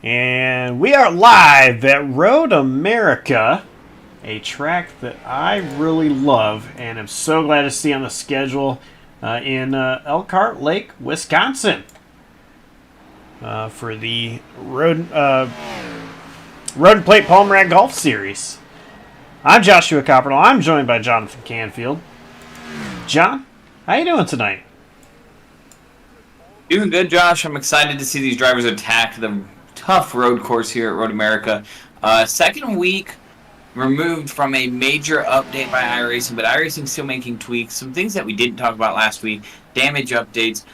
And we are live at Road America, a track that I really love and am so glad to see on the schedule in Elkhart Lake, Wisconsin, for the Road and Plate Palm Rat Golf Series. I'm Joshua Coppernall. I'm joined by Jonathan Canfield. John, how you doing tonight? Doing good, Josh. I'm excited to see these drivers attack the tough road course here at Road America. Second week removed from a major update by iRacing, but iRacing still making tweaks. Some things that we didn't talk about last week. Damage updates.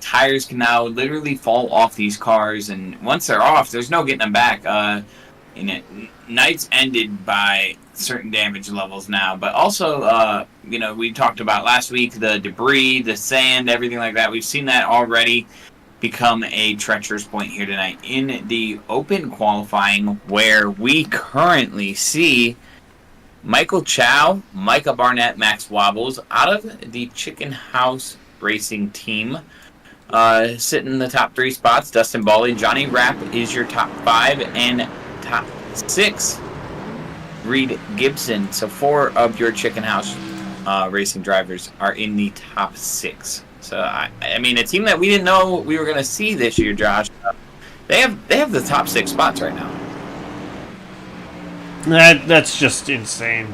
Tires can now literally fall off these cars, and once they're off, there's no getting them back. Nights ended by certain damage levels now, but also, we talked about last week the debris, the sand, everything like that. We've seen that already become a treacherous point here tonight in the open qualifying, where we currently see Michael Chow, Micah Barnett, Max Wobbles out of the Chicken House Racing team. Sitting in the top 3 spots, Dustin Bawley, Johnny Rapp is your top 5, and top 6, Reed Gibson. So 4 of your Chicken House racing drivers are in the top 6. So I mean, a team that we didn't know we were going to see this year, Josh. They have the top 6 spots right now. That's just insane.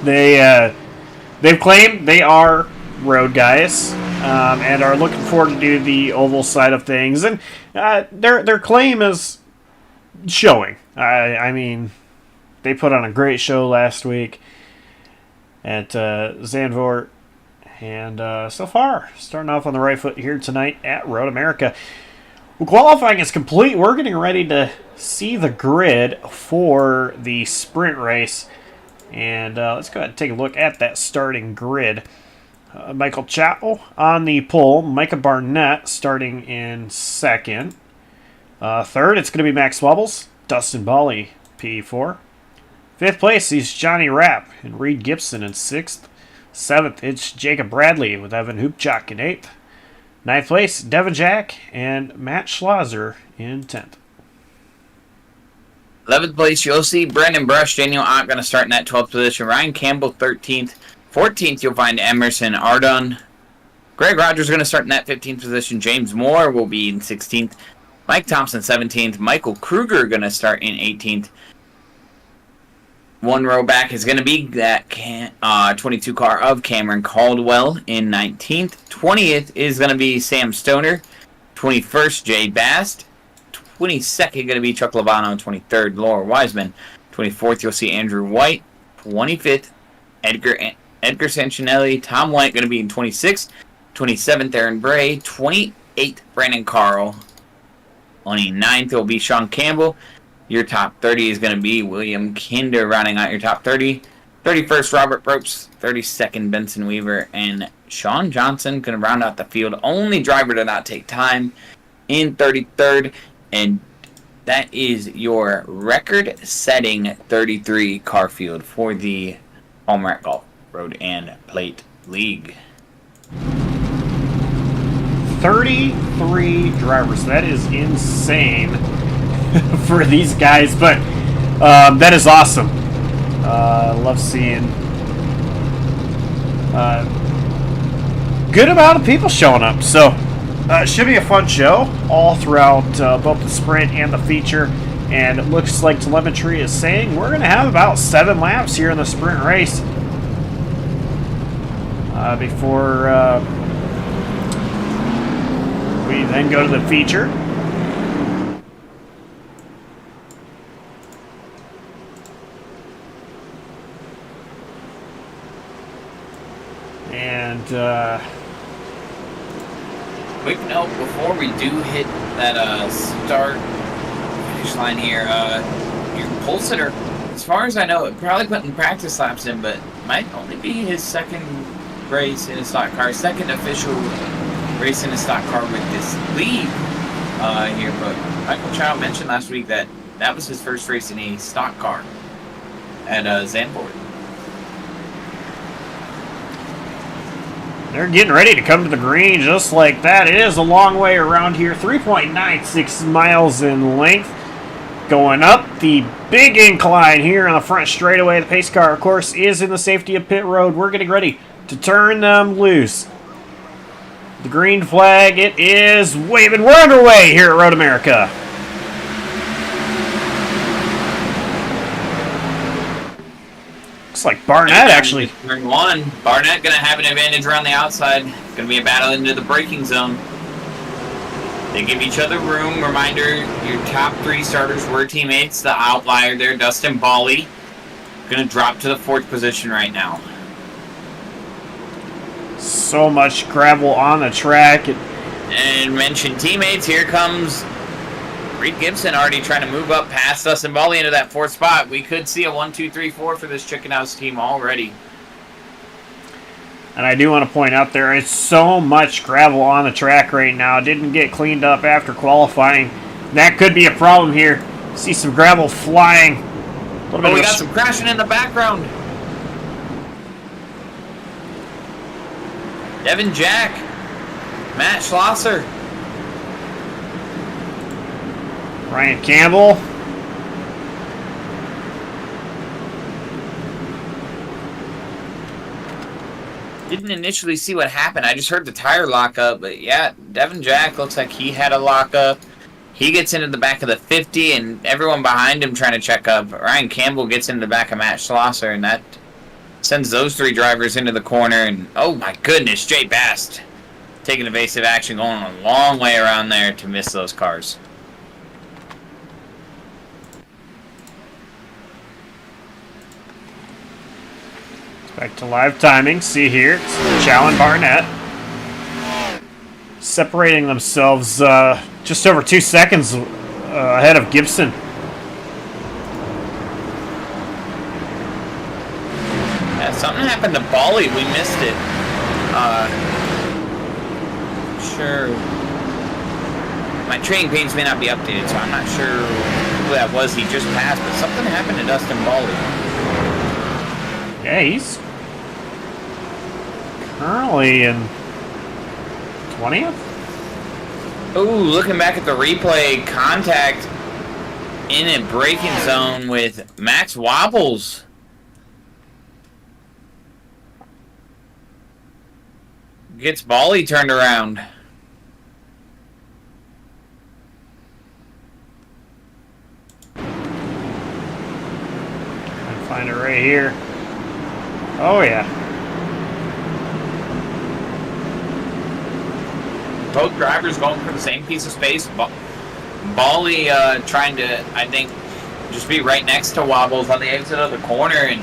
They've claimed they are road guys and are looking forward to do the oval side of things, and their claim is showing. I mean, they put on a great show last week at Zandvoort. And so far, starting off on the right foot here tonight at Road America. Well, qualifying is complete. We're getting ready to see the grid for the sprint race. And let's go ahead and take a look at that starting grid. Michael Chow on the pole. Micah Barnett starting in second. Third, it's going to be Max Wobbles. Dustin Bawley, P4. Fifth place is Johnny Rapp and Reed Gibson in sixth. 7th, it's Jacob Bradley with Evan Hoopchak in 8th. 9th place, Devin Jack and Matt Schlosser in 10th. 11th place, you'll see Brandon Brush, Daniel Ott going to start in that 12th position. Ryan Campbell, 13th. 14th, you'll find Emerson Ardon. Greg Rogers going to start in that 15th position. James Moore will be in 16th. Mike Thompson, 17th. Michael Kruger going to start in 18th. One row back is going to be that 22 car of Cameron Caldwell in 19th. 20th is going to be Sam Stoner. 21st, Jay Bast. 22nd going to be Chuck Lovano. 23rd, Laura Wiseman. 24th, you'll see Andrew White. 25th, Edgar Sancinelli. Tom White going to be in 26th. 27th, Aaron Bray. 28th, Brandon Carl. 29th will be Sean Campbell. Your top 30 is going to be William Kinder rounding out your top 30. 31st, Robert Probst. 32nd, Benson Weaver. And Sean Johnson going to round out the field. Only driver to not take time in 33rd. And that is your record-setting 33 car field for the Palm Rat Golf Road and Plate League. 33 drivers. That is insane for these guys, but that is awesome. Love seeing good amount of people showing up. So it should be a fun show all throughout both the sprint and the feature. And it looks like telemetry is saying we're going to have about 7 laps here in the sprint race before we then go to the feature. And quick note before we do hit that start finish line here, your pole sitter, as far as I know, probably putting practice laps in, but might only be his second race in a stock car, second official race in a stock car with this league here. But Michael Chow mentioned last week that was his first race in a stock car at Zandvoort. They're getting ready to come to the green just like that. It is a long way around here, 3.96 miles in length. Going up the big incline here on the front straightaway. The pace car, of course, is in the safety of pit road. We're getting ready to turn them loose. The green flag, it is waving. We're underway here at Road America. Looks like Barnett actually. Turn one. Barnett going to have an advantage around the outside. It's going to be a battle into the braking zone. They give each other room. Reminder, your top 3 starters were teammates. The outlier there, Dustin Bally, going to drop to the 4th position right now. So much gravel on the track. And mention teammates, here comes Reed Gibson already trying to move up past Dustin Bally into that 4th spot. We could see a 1, 2, 3, 4 for this Chicken House team already. And I do want to point out there is so much gravel on the track right now. Didn't get cleaned up after qualifying. That could be a problem here. See some gravel flying. We got some crashing in the background. Devin Jack, Matt Schlosser, Ryan Campbell. Didn't initially see what happened. I just heard the tire lock up. But yeah, Devin Jack looks like he had a lock up. He gets into the back of the 50, and everyone behind him trying to check up. Ryan Campbell gets into the back of Matt Schlosser, and that sends those 3 drivers into the corner. And oh my goodness, Jay Bast taking evasive action, going a long way around there to miss those cars. Back to live timing. See here, it's Chow and Barnett separating themselves just over 2 seconds ahead of Gibson. Yeah, something happened to Bally. We missed it. Sure. My training page may not be updated, so I'm not sure who that was he just passed, but something happened to Dustin Bally. Yeah, he's currently in 20th? Ooh, looking back at the replay, contact in a braking zone with Max Wobbles. Gets Bally turned around. I'll find it right here. Oh, yeah. Both drivers going for the same piece of space. Bally trying to, I think, just be right next to Wobbles on the exit of the corner and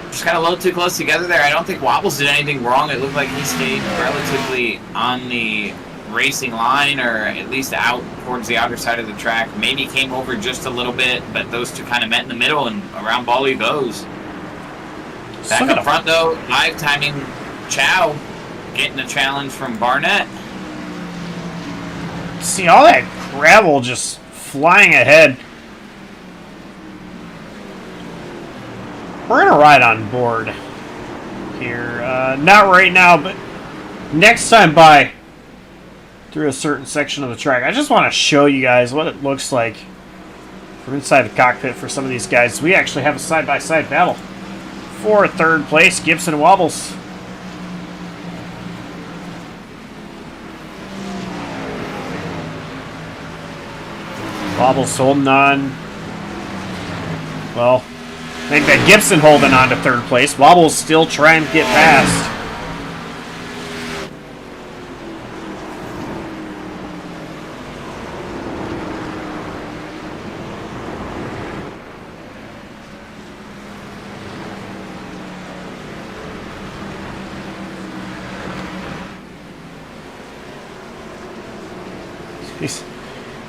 just kind of a little too close together there. I don't think Wobbles did anything wrong. It looked like he stayed relatively on the racing line, or at least out towards the outer side of the track. Maybe came over just a little bit, but those two kind of met in the middle, and around Bally goes. Back up front, though, live timing, Chow getting a challenge from Barnett. See all that gravel just flying ahead. We're gonna ride on board here. Not right now, but next time by through a certain section of the track. I just want to show you guys what it looks like from inside the cockpit for some of these guys. We actually have a side-by-side battle for 3rd place, Gibson and Wobbles. Wobbles holding on. Well, I think that Gibson holding on to 3rd place. Wobbles still trying to get past. Jeez.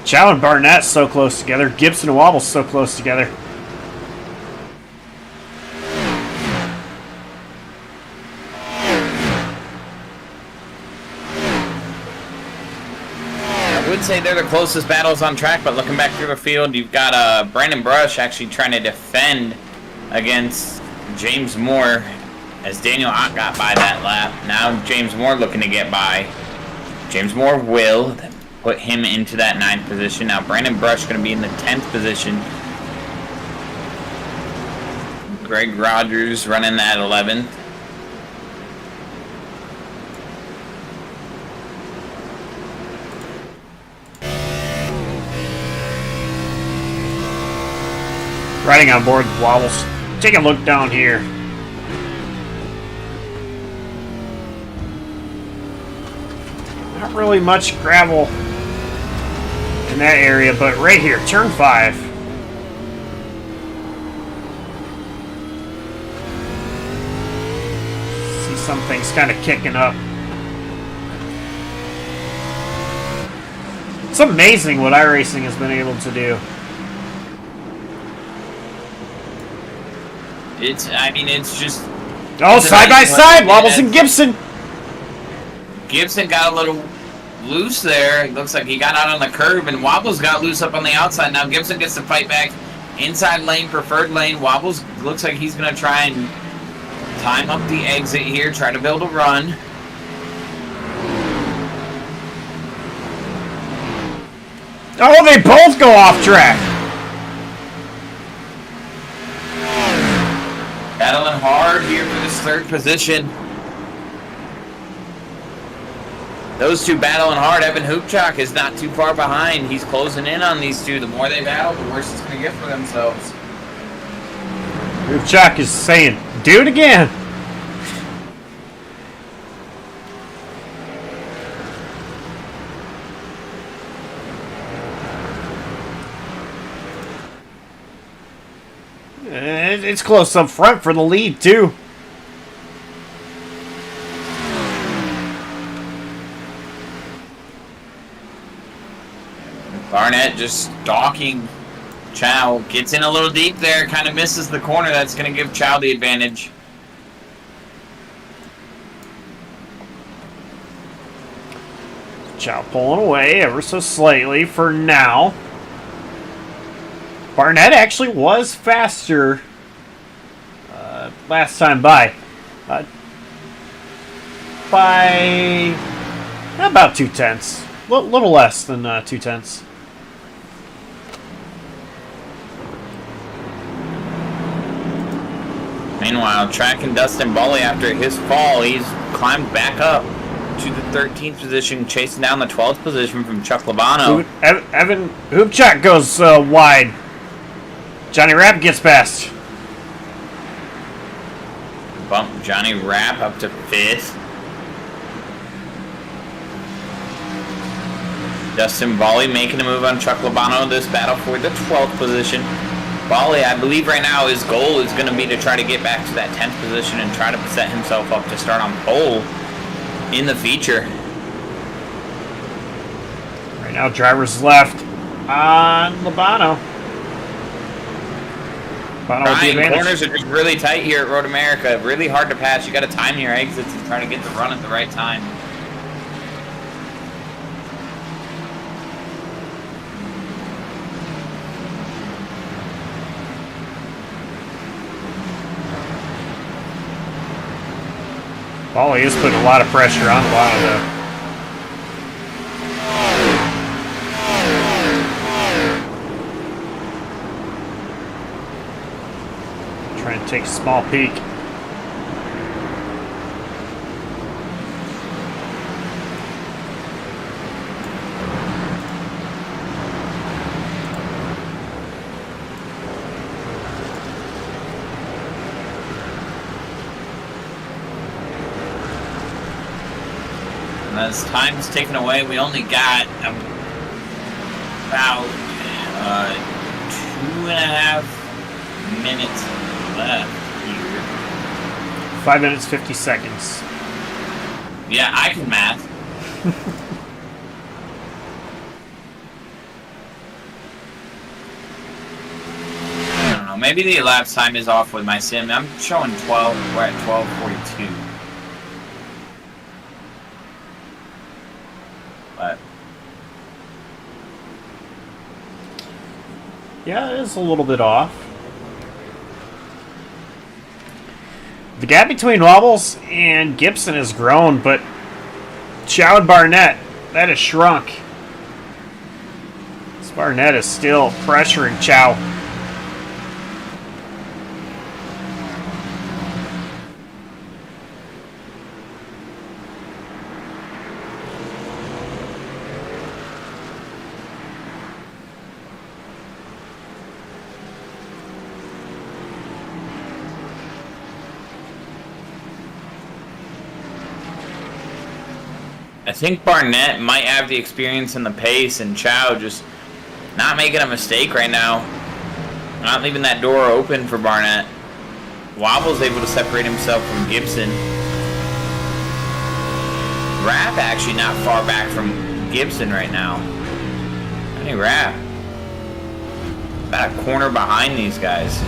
Chow and Barnett so close together. Gibson and Wobbles so close together. I would say they're the closest battles on track, but looking back through the field, you've got Brandon Brush actually trying to defend against James Moore as Daniel Ott got by that lap. Now James Moore looking to get by. James Moore will put him into that 9th position. Now Brandon Brush going to be in the 10th position. Greg Rogers running that 11th. Riding on board the wobbles. Take a look down here. Not really much gravel in that area, but right here, turn 5. See some things kind of kicking up. It's amazing what iRacing has been able to do. It's just... Oh, side by side, Wobbles and Gibson. Gibson got a little loose there. It looks like he got out on the curb, and Wobbles got loose up on the outside. Now Gibson gets to fight back inside lane, preferred lane. Wobbles looks like he's going to try and time up the exit here, try to build a run. Oh, they both go off track. Battling hard here for this 3rd position. Those two battling hard. Evan Hoopchak is not too far behind. He's closing in on these two. The more they battle, the worse it's going to get for themselves. Hoopchak is saying, do it again. It's close up front for the lead, too. Barnett just stalking Chow. Gets in a little deep there. Kind of misses the corner. That's going to give Chow the advantage. Chow pulling away ever so slightly for now. Barnett actually was faster last time by about 2/10, little less than 2/10. Meanwhile, tracking Dustin Bully after his fall, he's climbed back up to the 13th position, chasing down the 12th position from Chuck Labano. Evan Hoopchak goes wide. Johnny Rapp gets past. Bump Johnny Rapp up to 5th. Dustin Bali making a move on Chuck Labano this battle for the 12th position. Bali, I believe right now his goal is going to be to try to get back to that 10th position and try to set himself up to start on pole in the feature. Right now, driver's left on Labano. Ryan, corners are just really tight here at Road America. Really hard to pass. You got to time your exits and try to get the run at the right time. Bali is putting a lot of pressure on Labano, though. Trying to take a small peek. And as time's taken away, we only got about 2.5 minutes left here. 5 minutes, 50 seconds. Yeah, I can math. I don't know. Maybe the elapsed time is off with my sim. I'm showing 12. We're at 12:42. But Yeah, it is a little bit off. The gap between Wobbles and Gibson has grown, but Chow and Barnett, that has shrunk. This Barnett is still pressuring Chow. I think Barnett might have the experience and the pace, and Chow just not making a mistake right now. Not leaving that door open for Barnett. Wobble's able to separate himself from Gibson. Rapp actually not far back from Gibson right now. I think Rapp about a corner behind these guys.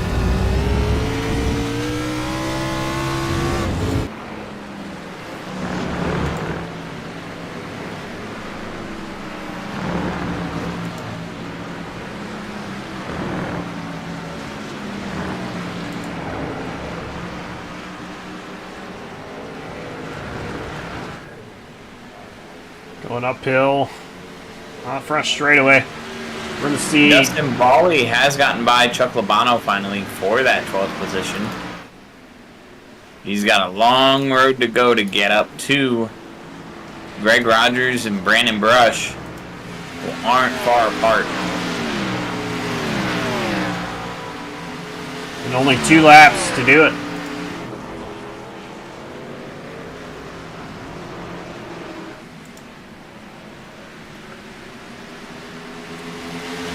Going uphill. On front straightaway. We're going to see... Dustin Bawley has gotten by Chuck Labano finally for that 12th position. He's got a long road to go to get up to Greg Rogers and Brandon Brush, who aren't far apart. And only 2 laps to do it.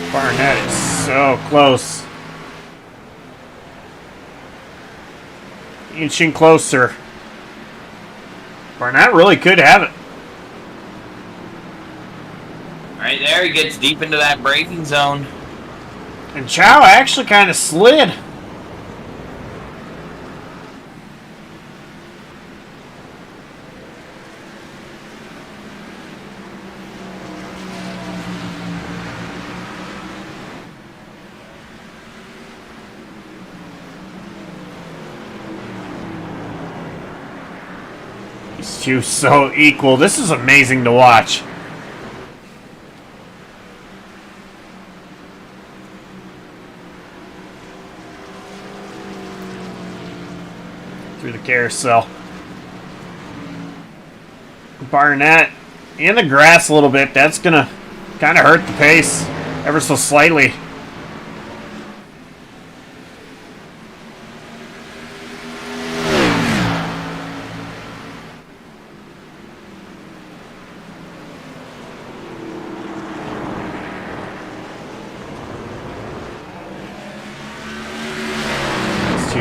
Barnett is so close. Inching closer. Barnett really could have it. Right there, he gets deep into that braking zone. And Chow actually kind of slid. These two so equal. This is amazing to watch. Through the carousel. Barnett in the grass a little bit. That's going to kind of hurt the pace ever so slightly.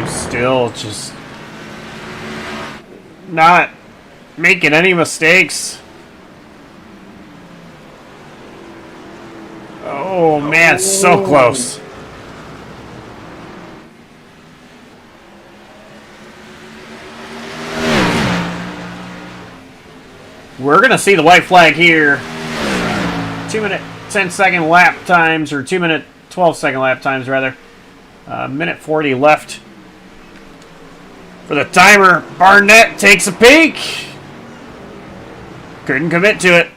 Still just not making any mistakes. Oh man, so close. We're gonna see the white flag here. 2-minute 10-second lap times, or 2-minute 12-second lap times rather. Minute 40 left for the timer. Barnett takes a peek. Couldn't commit to it.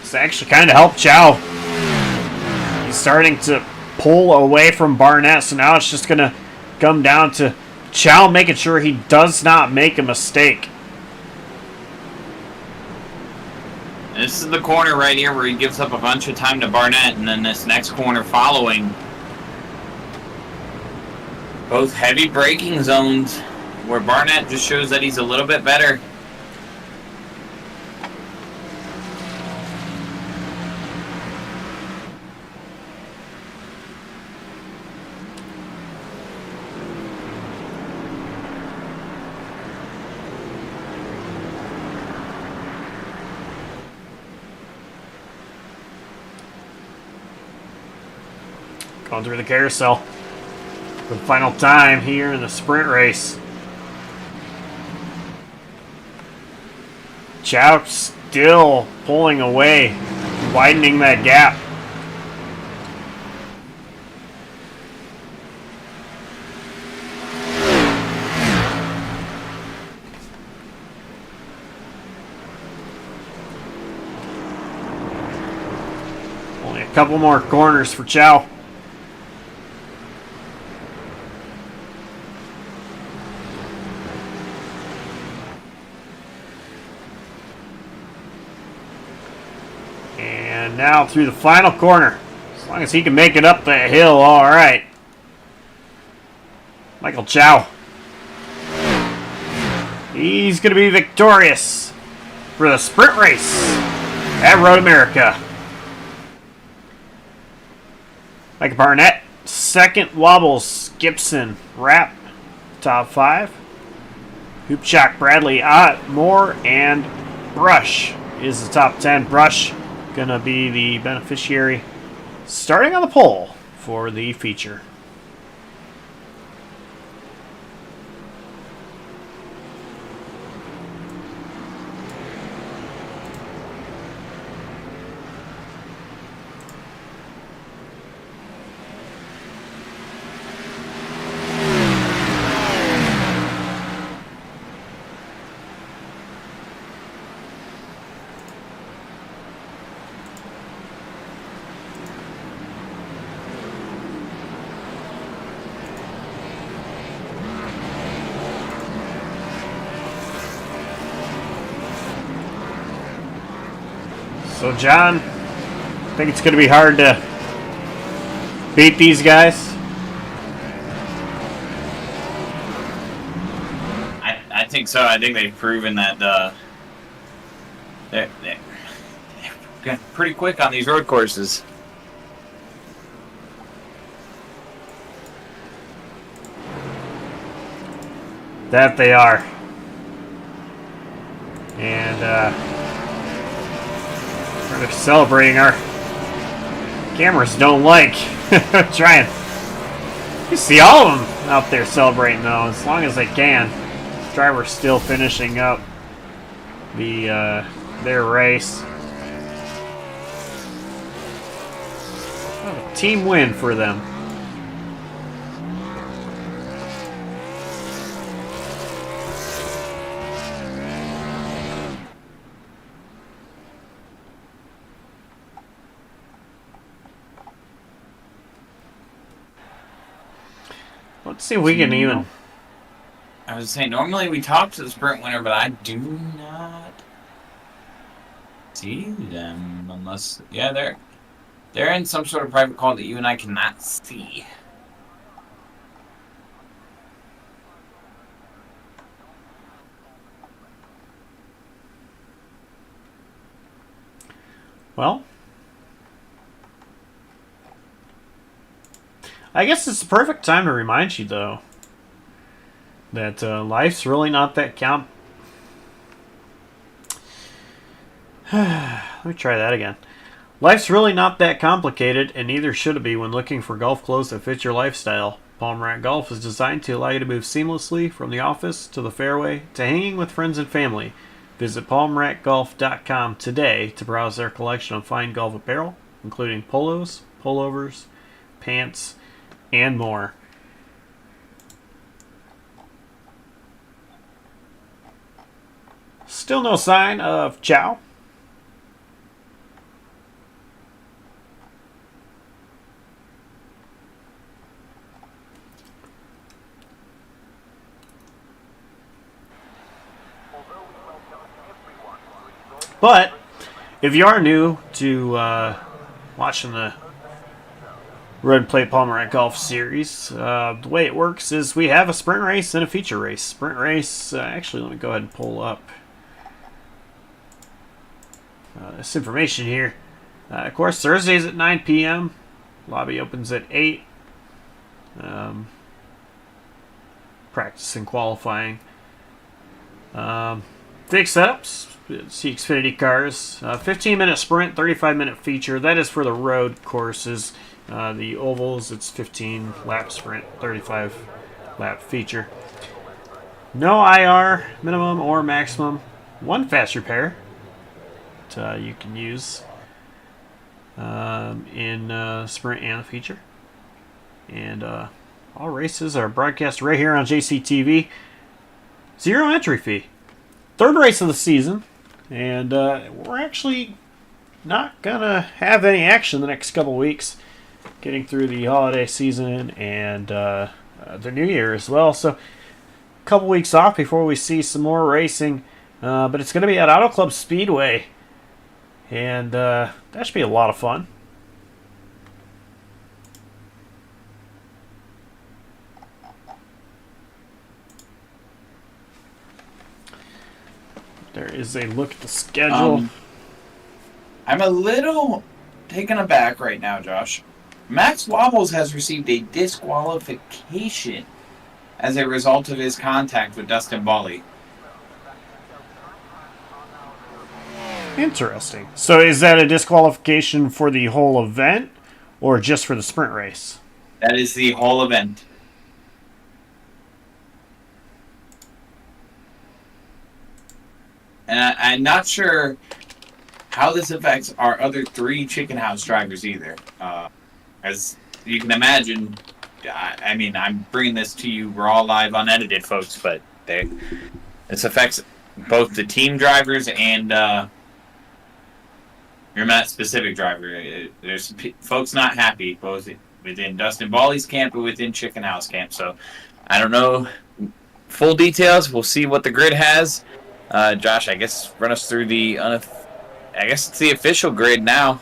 This actually kind of helped Chow. He's starting to pull away from Barnett, so now it's just going to come down to Chow making sure he does not make a mistake. This is the corner right here where he gives up a bunch of time to Barnett, and then this next corner following. Both heavy braking zones where Barnett just shows that he's a little bit better. Going through the carousel for the final time here in the sprint race. Chow still pulling away, widening that gap. Only a couple more corners for Chow. And now through the final corner. As long as he can make it up that hill, all right. Michael Chow. He's going to be victorious for the sprint race at Road America. Micah Barnett, second. Wobbles, Gibson, Rapp, top 5. Hoopchak, Bradley, Ott, Moore, and Brush is the top 10. Brush gonna be the beneficiary starting on the pole for the feature. So, John, I think it's going to be hard to beat these guys. I think so. I think they've proven that they're pretty quick on these road courses. That they are. And, we're celebrating. Our cameras don't like trying. You see all of them out there celebrating, though, as long as they can. Driver's still finishing up their race. A team win for them. Let's see if we can even. I was saying, normally we talk to the sprint winner, but I do not see them unless, yeah, they're in some sort of private call that you and I cannot see. Well, I guess it's the perfect time to remind you, though, that life's really not that Let me try that again. Life's really not that complicated, and neither should it be when looking for golf clothes that fit your lifestyle. Palm Rack Golf is designed to allow you to move seamlessly from the office to the fairway to hanging with friends and family. Visit palmrackgolf.com today to browse their collection of fine golf apparel, including polos, pullovers, pants, and more. Still no sign of Chow. But if you are new to watching the Red Plate Palmer at Golf Series, the way it works is we have a sprint race and a feature race. Sprint race, actually, let me go ahead and pull up this information here. Of course, Thursdays at 9 p.m. Lobby opens at 8. Practice and qualifying. Big setups. See Xfinity cars. 15-minute sprint, 35-minute feature. That is for the road courses. The ovals, it's 15-lap sprint, 35-lap feature. No IR minimum or maximum one fast repair that you can use in sprint and the feature. And all races are broadcast right here on JCTV. 0 entry fee. Third race of the season. And we're actually not going to have any action the next couple weeks. Getting through the holiday season and the new year as well. So a couple weeks off before we see some more racing. But it's going to be at Auto Club Speedway. And that should be a lot of fun. There is a look at the schedule. I'm a little taken aback right now, Josh. Max Wobbles has received a disqualification as a result of his contact with Dustin Bally. Interesting. So is that a disqualification for the whole event or just for the sprint race? That is the whole event. And I'm not sure how this affects our other 3 Chicken House drivers either. As you can imagine, I mean, I'm bringing this to you raw, live, unedited, folks, but this affects both the team drivers and your Matt specific driver. There's folks not happy, both within Dustin Bally's camp and within Chicken House camp. So I don't know full details. We'll see what the grid has. Josh, I guess run us through I guess it's the official grid now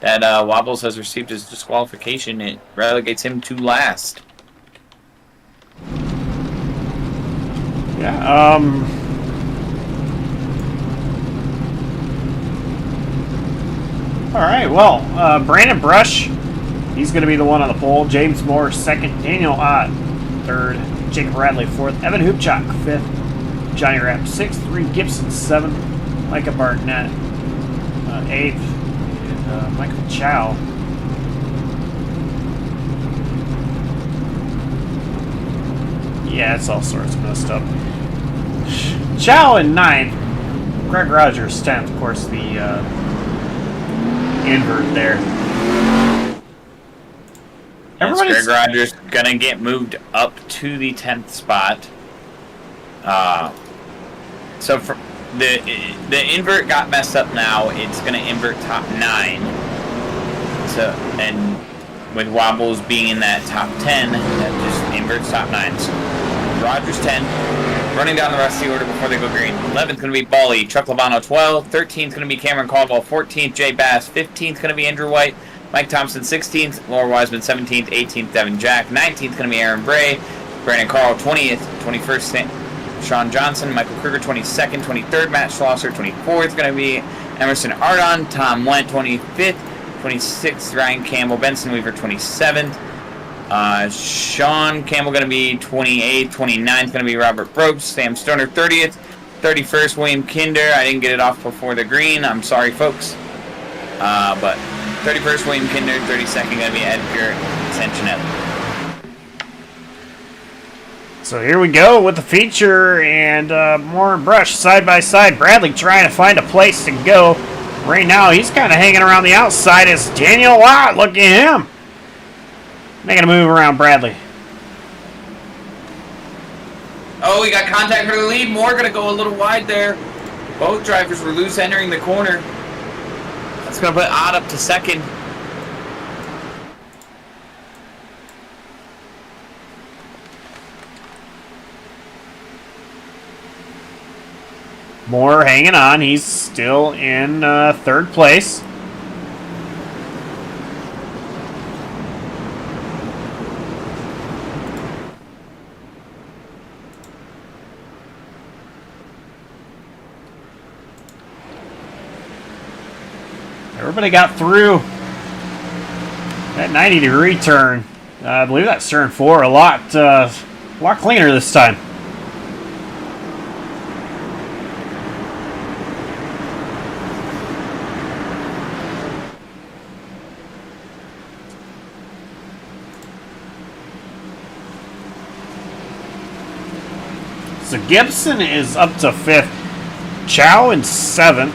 that Wobbles has received his disqualification. It relegates him to last. Yeah, all right, well, Brandon Brush, he's going to be the one on the pole. James Moore, second. Daniel Ott, third. Jacob Radley, fourth. Evan Hoopchak, fifth. Johnny Rapp, sixth. Reed Gibson, seventh. Micah Barnett, eighth. And Michael Chow. Yeah, it's all sorts of messed up. Chow in ninth. Greg Rogers, 10th. Of course, the invert there. Greg Rogers gonna get moved up to the 10th spot. So for the invert got messed up now. It's gonna invert top 9. So and with Wobbles being in that top 10, that just inverts top 9. So Rogers 10. Running down the rest of the order before they go green. 11th going to be Bally. Chuck Labano 12th. 13th going to be Cameron Caldwell. 14th Jay Bass. 15th going to be Andrew White. Mike Thompson 16th. Laura Wiseman 17th. 18th Devin Jack. 19th going to be Aaron Bray. Brandon Carl 20th. 21st Sean Johnson. Michael Kruger 22nd. 23rd Matt Schlosser. 24th going to be Emerson Ardon. Tom Went 25th. 26th Ryan Campbell. Benson Weaver 27th. Sean Campbell going to be 28th, 29th going to be Robert Brooks, Sam Stoner 30th, 31st William Kinder. I didn't get it off before the green. I'm sorry, folks. But 31st William Kinder, 32nd going to be Edgar Santinelli. So here we go with the feature and Moore and Brush side by side. Bradley trying to find a place to go. Right now he's kind of hanging around the outside as Daniel Watt. Look at him. Making a move around Bradley. Oh, we got contact for the lead. Moore going to go a little wide there. Both drivers were loose entering the corner. That's going to put Ott up to second. Moore hanging on. He's still in third place. Everybody got through that 90-degree turn. I believe that's turn 4 a lot cleaner this time. So Gibson is up to 5th. Chow in 7th.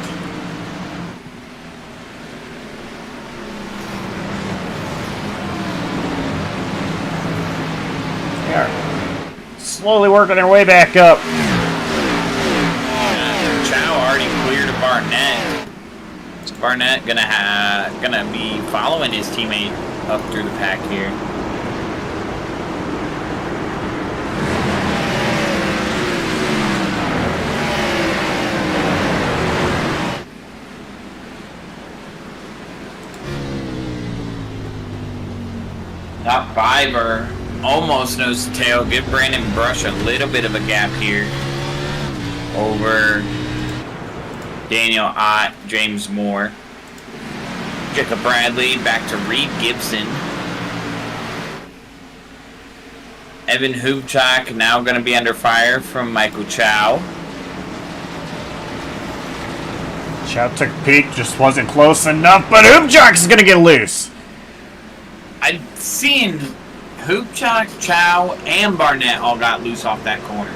They are slowly working their way back up. Chow already cleared of Barnett. So Barnett gonna be following his teammate up through the pack here. Top 5 are almost nose to tail. Give Brandon Brush a little bit of a gap here over Daniel Ott, James Moore. Jacob Bradley back to Reed Gibson. Evan Hubchak now going to be under fire from Michael Chow. Chow took a peek, just wasn't close enough, but Hubchak's going to get loose. I've seen Hubchak, Chow, and Barnett all got loose off that corner.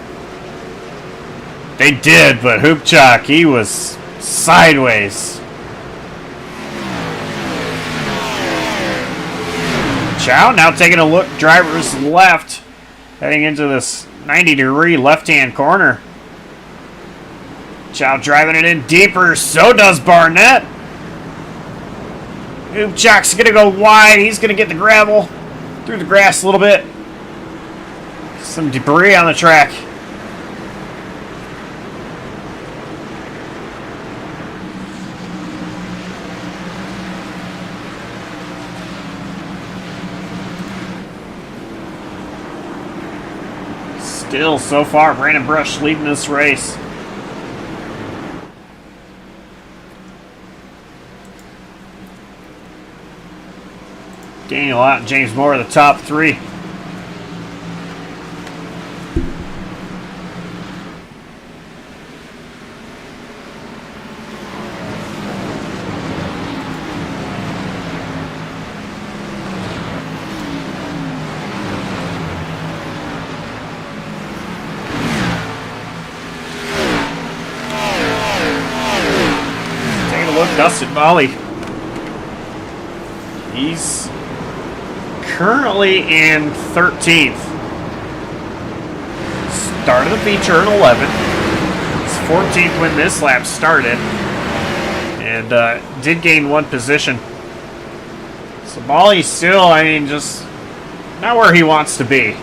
They did, but Hubchak, he was sideways. Chow now taking a look, driver's left, heading into this 90-degree left-hand corner. Chow driving it in deeper, so does Barnett. Hubchak's going to go wide. He's going to get the gravel through the grass a little bit. Some debris on the track. Still, so far, Brandon Brush leading this race. Daniel Ott and James Moore are the top 3. Taking a look, Dustin Volley. He's currently in 13th. Started the feature in 11th. His 14th when this lap started. And did gain 1 position. So Molly's still, I mean, just not where he wants to be.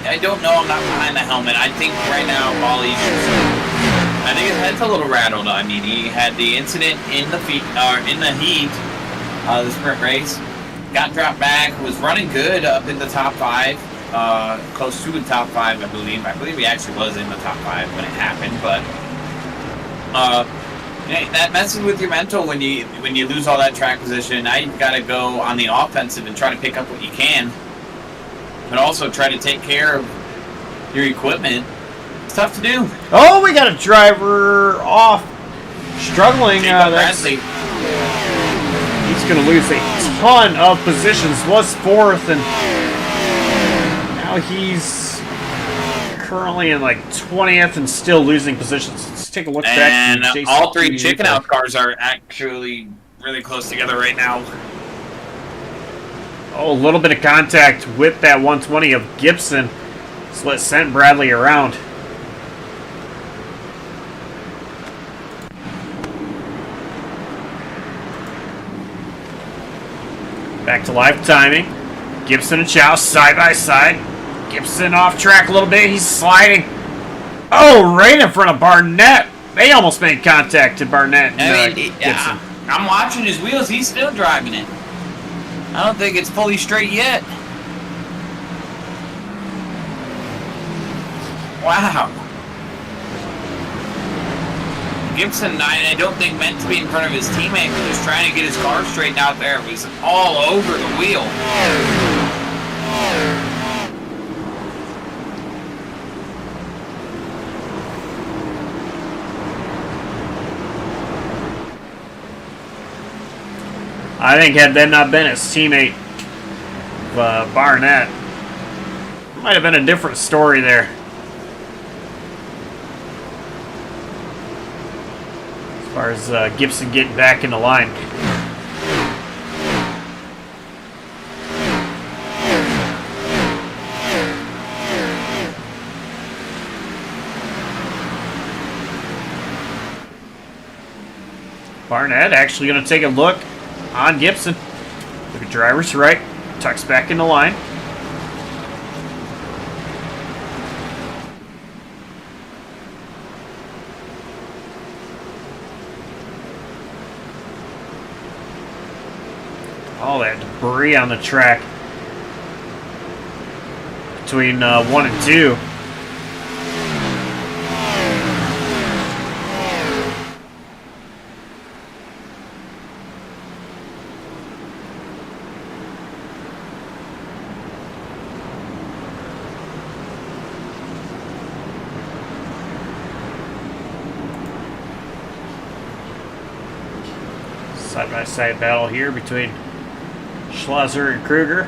I don't know. I'm not behind the helmet. I think right now Molly's I think his head's a little rattled. I mean, he had the incident in the heat, the sprint race. Got dropped back. Was running good up in the top 5, close to the top 5, I believe. I believe he actually was in the top 5 when it happened. But that messes with your mental when you lose all that track position. Now you've got to go on the offensive and try to pick up what you can, but also try to take care of your equipment. It's tough to do. Oh, we got a driver off. Struggling. Bradley. He's going to lose a ton of positions. Was 4th, and now he's currently in like 20th and still losing positions. Let's take a look back. And all 3 Chicken House cars are actually really close together right now. Oh, a little bit of contact with that 120 of Gibson. So it sent Bradley around. Back to live timing. Gibson and Chow side by side. Gibson off track a little bit. He's sliding. Oh, right in front of Barnett. They almost made contact to Barnett and Gibson. I'm watching his wheels. He's still driving it. I don't think it's fully straight yet. Wow. Gibson, I don't think meant to be in front of his teammate, but just trying to get his car straightened out there. It was all over the wheel. I think had that not been his teammate, Barnett, might have been a different story there. far as Gibson getting back in the line. Barnett actually going to take a look on Gibson. Look at driver's right. Tucks back in the line. All that debris on the track between 1 and 2. Side-by-side battle here between Schlosser and Kruger.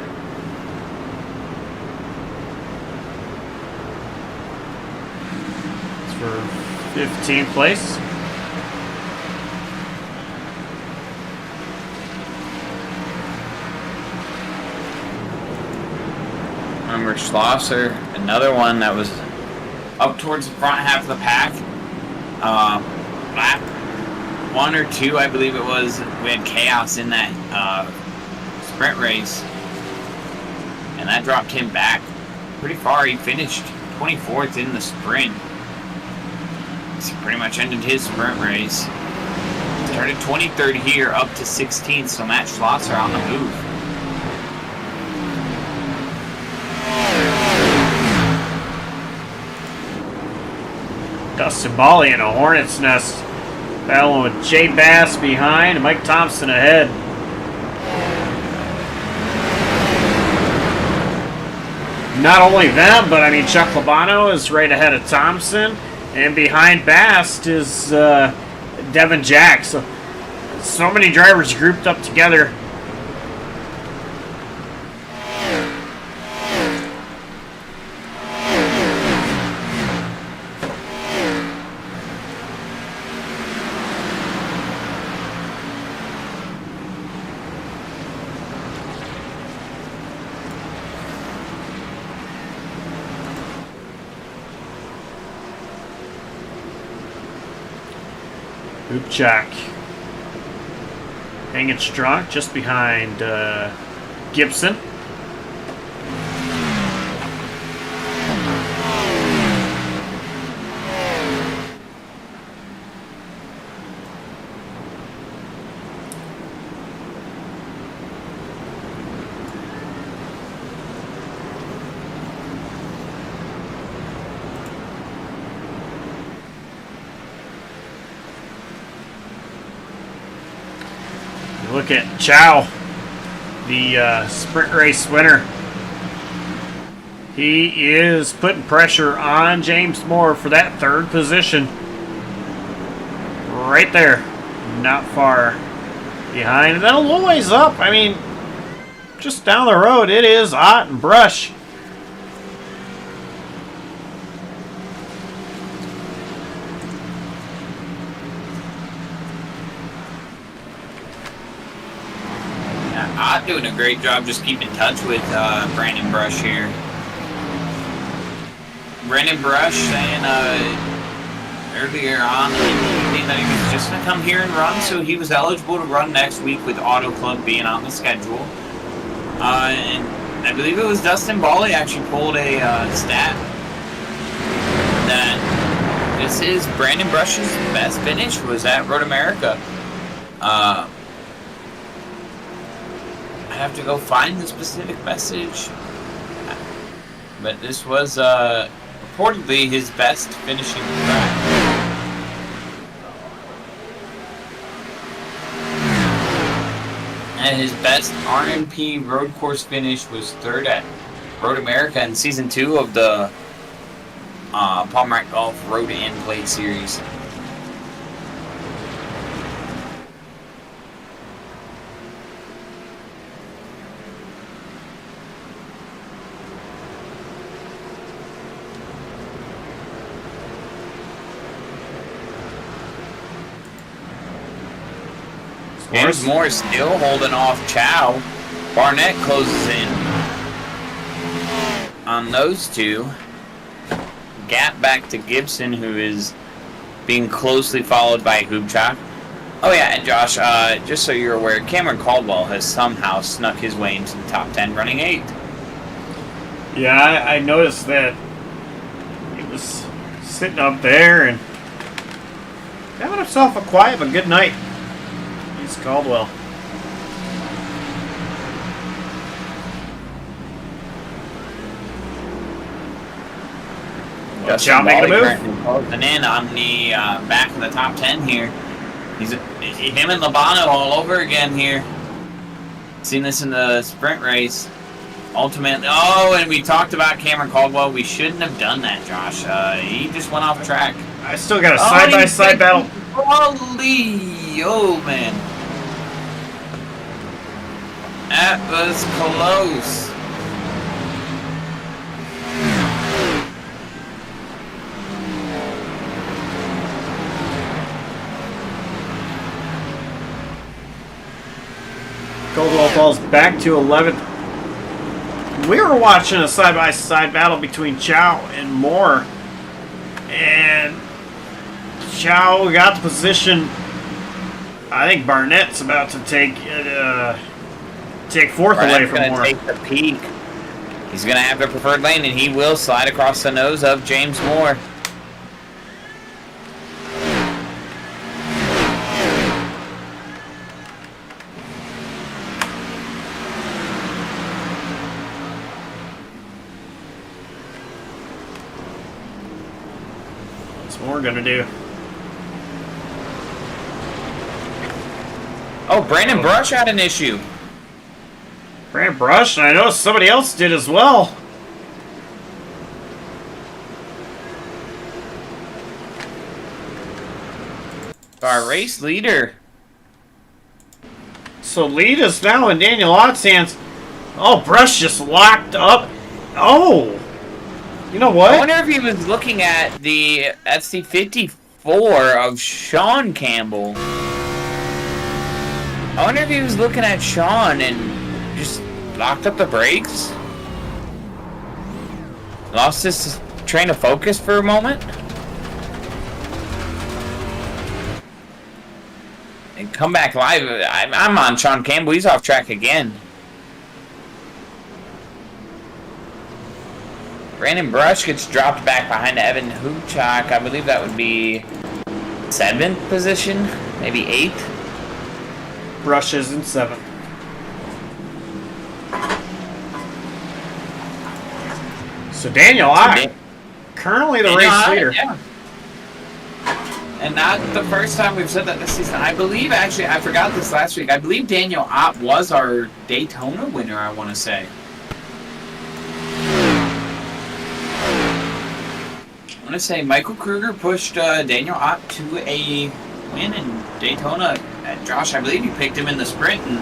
It's for 15th place. Remember Schlosser, another one that was up towards the front half of the pack. Lap 1 or 2, I believe it was, we had chaos in that sprint race, and that dropped him back pretty far. He finished 24th in the sprint. So pretty much ended his sprint race. Started 23rd here, up to 16th, so Matt Schlosser on the move. Dustin Bally in a hornet's nest, battling with Jay Bass behind and Mike Thompson ahead. Not only them, but I mean Chuck Labano is right ahead of Thompson, and behind Bass is Devin Jack. So many drivers grouped up together. Upchak hanging strong just behind Gibson. Look at Chow, the sprint race winner. He is putting pressure on James Moore for that third position. Right there. Not far behind. And then a little ways up. I mean, just down the road, it is Ott and Brush. Ott doing a great job just keeping in touch with Brandon Brush here. Brandon Brush saying earlier on in the evening that he was just going to come here and run, so he was eligible to run next week with Auto Club being on the schedule. And I believe it was Dustin Bally actually pulled a stat that this is Brandon Brush's best finish was at Road America. I have to go find the specific message, but this was reportedly his best finishing track. And his best RMP road course finish was third at Road America in Season 2 of the Paul Mac Golf Road and Plate Series. James Moore still holding off Chow. Barnett closes in on those two. Gap back to Gibson, who is being closely followed by Hubchak. Oh yeah, and Josh, just so you're aware, Cameron Caldwell has somehow snuck his way into the top 10, running 8th. Yeah, I noticed that. He was sitting up there and having himself a quiet but good night. He's Caldwell. Justin making a move. Closing in on the back of the top 10 here. He's him and Labano all over again here. Seen this in the sprint race. Ultimately, and we talked about Cameron Caldwell. We shouldn't have done that, Josh. He just went off track. I still got a side-by-side battle. Holy, oh man. That was close. Caldwell falls back to 11th. We were watching a side-by-side battle between Chow and Moore. And Chow got the position. I think Barnett's about to take fourth away from Moore. Take the peak. He's going to have the preferred lane, and he will slide across the nose of James Moore. We're gonna do. Oh, Brandon Brush had an issue. Brandon Brush, and I know somebody else did as well. Our race leader. So lead is now in Daniel Ott's hands. Oh, Brush just locked up. Oh. You know what? I wonder if he was looking at the FC54 of Sean Campbell. I wonder if he was looking at Sean and just locked up the brakes. Lost his train of focus for a moment. And come back live. I'm on Sean Campbell. He's off track again. Brandon Brush gets dropped back behind Evan Hubchak. I believe that would be 7th position, maybe 8th. Brush is in 7th. So Daniel Ott, currently the race leader. Yeah. And not the first time we've said that this season. I believe, actually, I forgot this last week. I believe Daniel Ott was our Daytona winner, I want to say. I want to say Michael Kruger pushed Daniel Ott to a win in Daytona. Josh, I believe you picked him in the sprint, and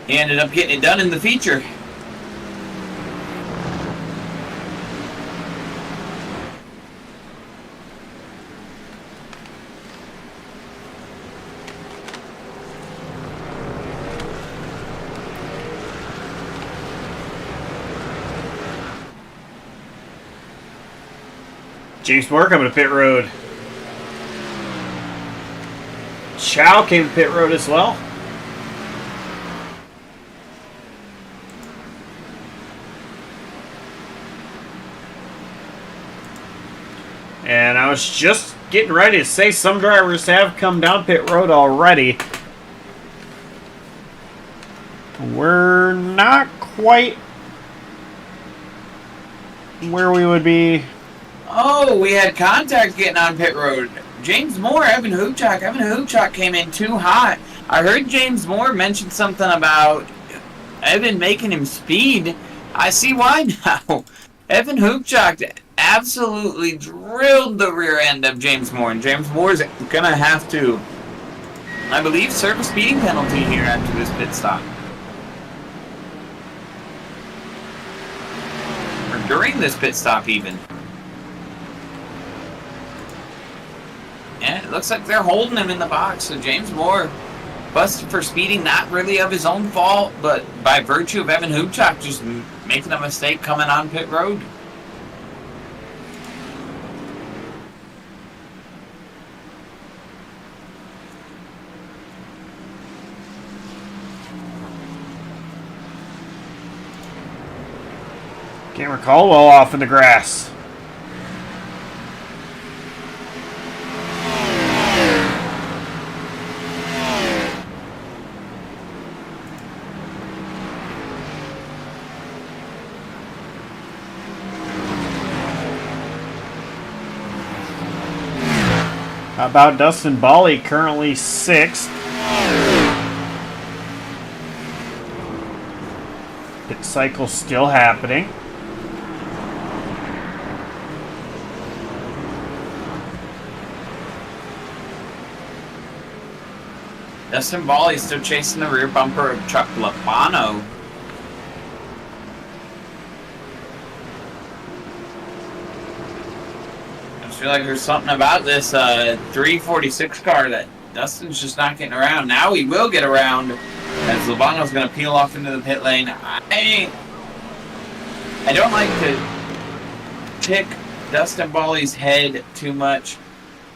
he ended up getting it done in the feature. James Moore coming to pit road. Chow came to pit road as well. And I was just getting ready to say some drivers have come down pit road already. We're not quite where we would be. Oh, we had contact getting on pit road. James Moore, Evan Hubchak. Evan Hubchak came in too hot. I heard James Moore mention something about Evan making him speed. I see why now. Evan Hubchak absolutely drilled the rear end of James Moore, and James Moore's going to have to, I believe, serve a speeding penalty here after this pit stop. Or during this pit stop, even. Yeah, it looks like they're holding him in the box, so James Moore busted for speeding, not really of his own fault, but by virtue of Evan Hubchak just making a mistake coming on pit road. Cameron Caldwell off in the grass. How about Dustin Bally, currently 6th? Pit cycle still happening. Dustin Bally still chasing the rear bumper of Chuck Labano. I feel like there's something about this 346 car that Dustin's just not getting around. Now he will get around as Labano's going to peel off into the pit lane. I don't like to pick Dustin Bally's head too much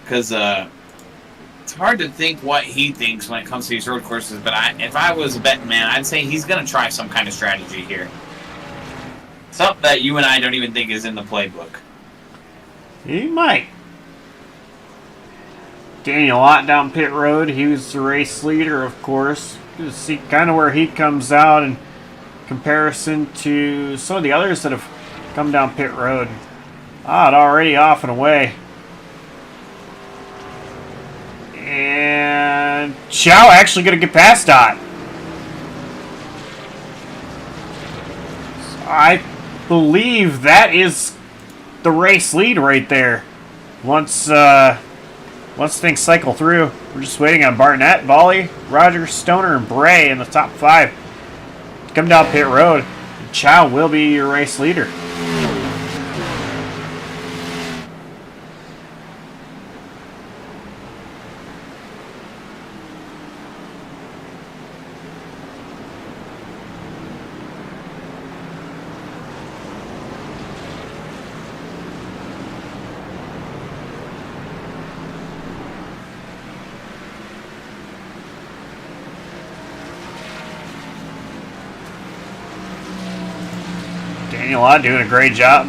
because it's hard to think what he thinks when it comes to these road courses, but if I was a betting man, I'd say he's going to try some kind of strategy here. Something that you and I don't even think is in the playbook. He might. Daniel Ott down pit road. He was the race leader, of course. Just see kind of where he comes out in comparison to some of the others that have come down pit road. Ott already off and away. And Chow actually going to get past Ott. I believe that is the race lead right there. Once things cycle through, we're just waiting on Barnett, Volley, Rogers, Stoner, and Bray in the top 5. Come down pit road. Chow will be your race leader. Daniel Ott doing a great job.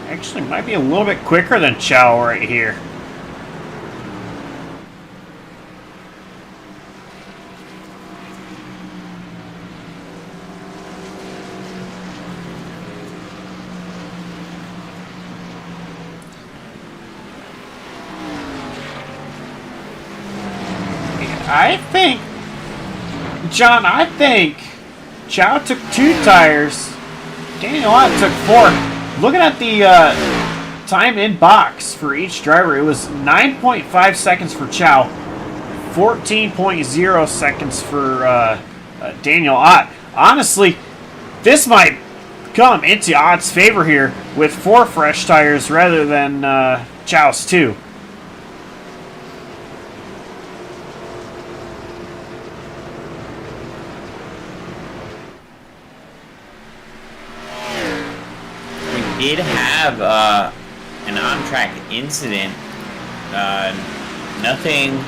Actually, might be a little bit quicker than Chow right here. I think, John, Chow took 2 tires. Daniel Ott took 4. Looking at the time in box for each driver, it was 9.5 seconds for Chow, 14.0 seconds for Daniel Ott. Honestly, this might come into Ott's favor here with 4 fresh tires rather than Chow's 2. Did have an on-track incident. Nothing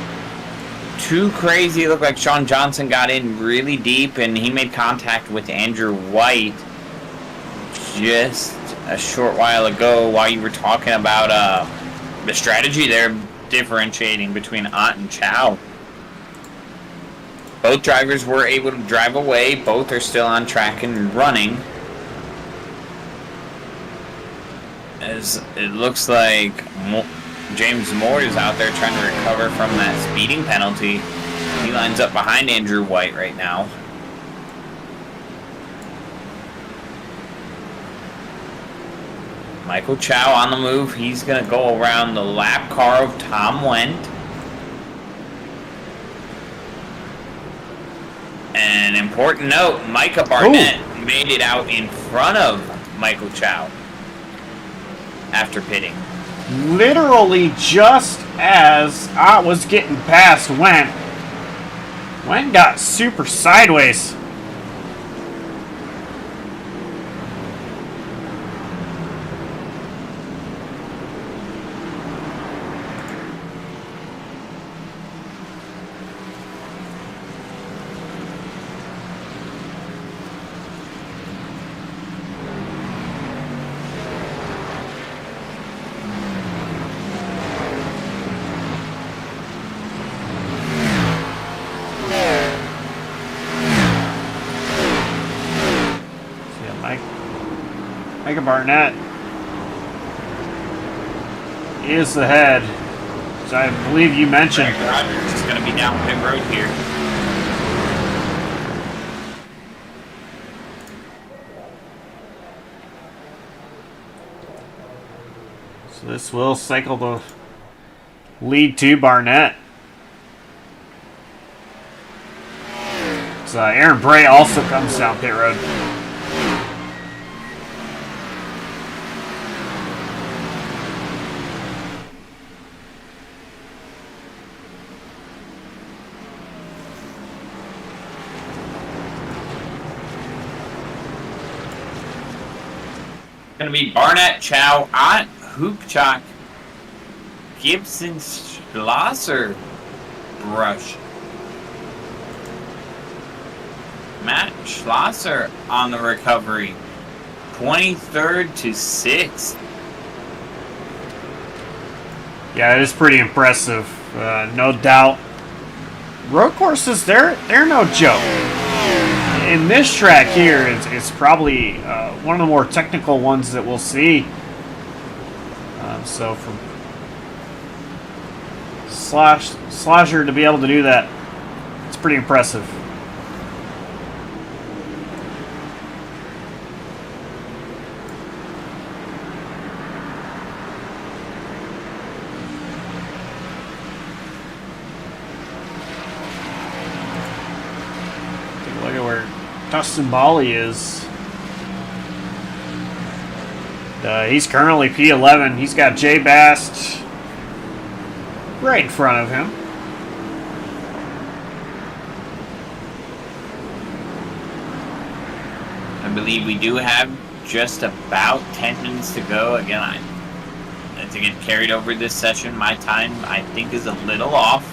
too crazy. It looked like Sean Johnson got in really deep and he made contact with Andrew White just a short while ago while you were talking about the strategy there differentiating between Ott and Chow. Both drivers were able to drive away. Both are still on track and running. As it looks like James Moore is out there trying to recover from that speeding penalty. He lines up behind Andrew White right now. Michael Chow on the move. He's going to go around the lap car of Tom Wendt. An important note, Micah Barnett made it out in front of Michael Chow. after pitting. Literally just as I was getting past Went got super sideways. Micah Barnett is the head, as I believe you mentioned. Rogers is going to be down pit road here. So this will cycle the lead to Barnett. So Aaron Bray also comes down pit road. Going to be Barnett, Chow, Ott, Hoopchak, Gibson, Schlosser, Brush. Matt Schlosser on the recovery. 23rd to 6th. Yeah, it is pretty impressive, no doubt. Road courses, they're no joke. In this track here, it's probably one of the more technical ones that we'll see. So from Slosher to be able to do that, it's pretty impressive. Take a look at where Dustin Bali is. He's currently P11. He's got Jay Bast right in front of him. I believe we do have just about 10 minutes to go. Again, to get carried over this session, my time, I think, is a little off.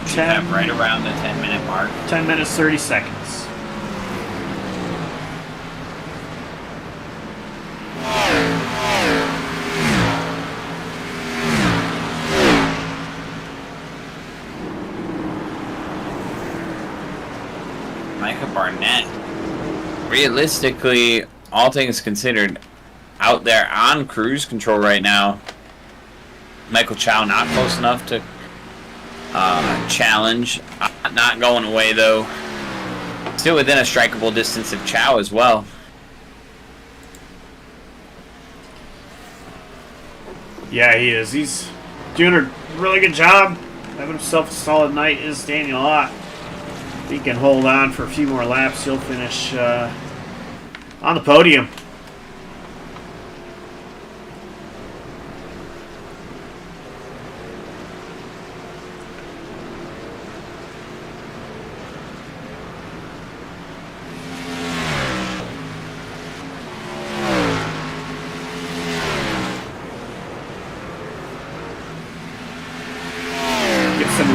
Should have right around the 10-minute mark. 10 minutes, 30 seconds. Micah Barnett, realistically, all things considered, out there on cruise control right now. Michael Chow not close enough to challenge. Not going away, though. Still within a strikeable distance of Chow as well. Yeah, he is. He's doing a really good job. Having himself a solid night is Daniel Ott. If he can hold on for a few more laps, he'll finish on the podium.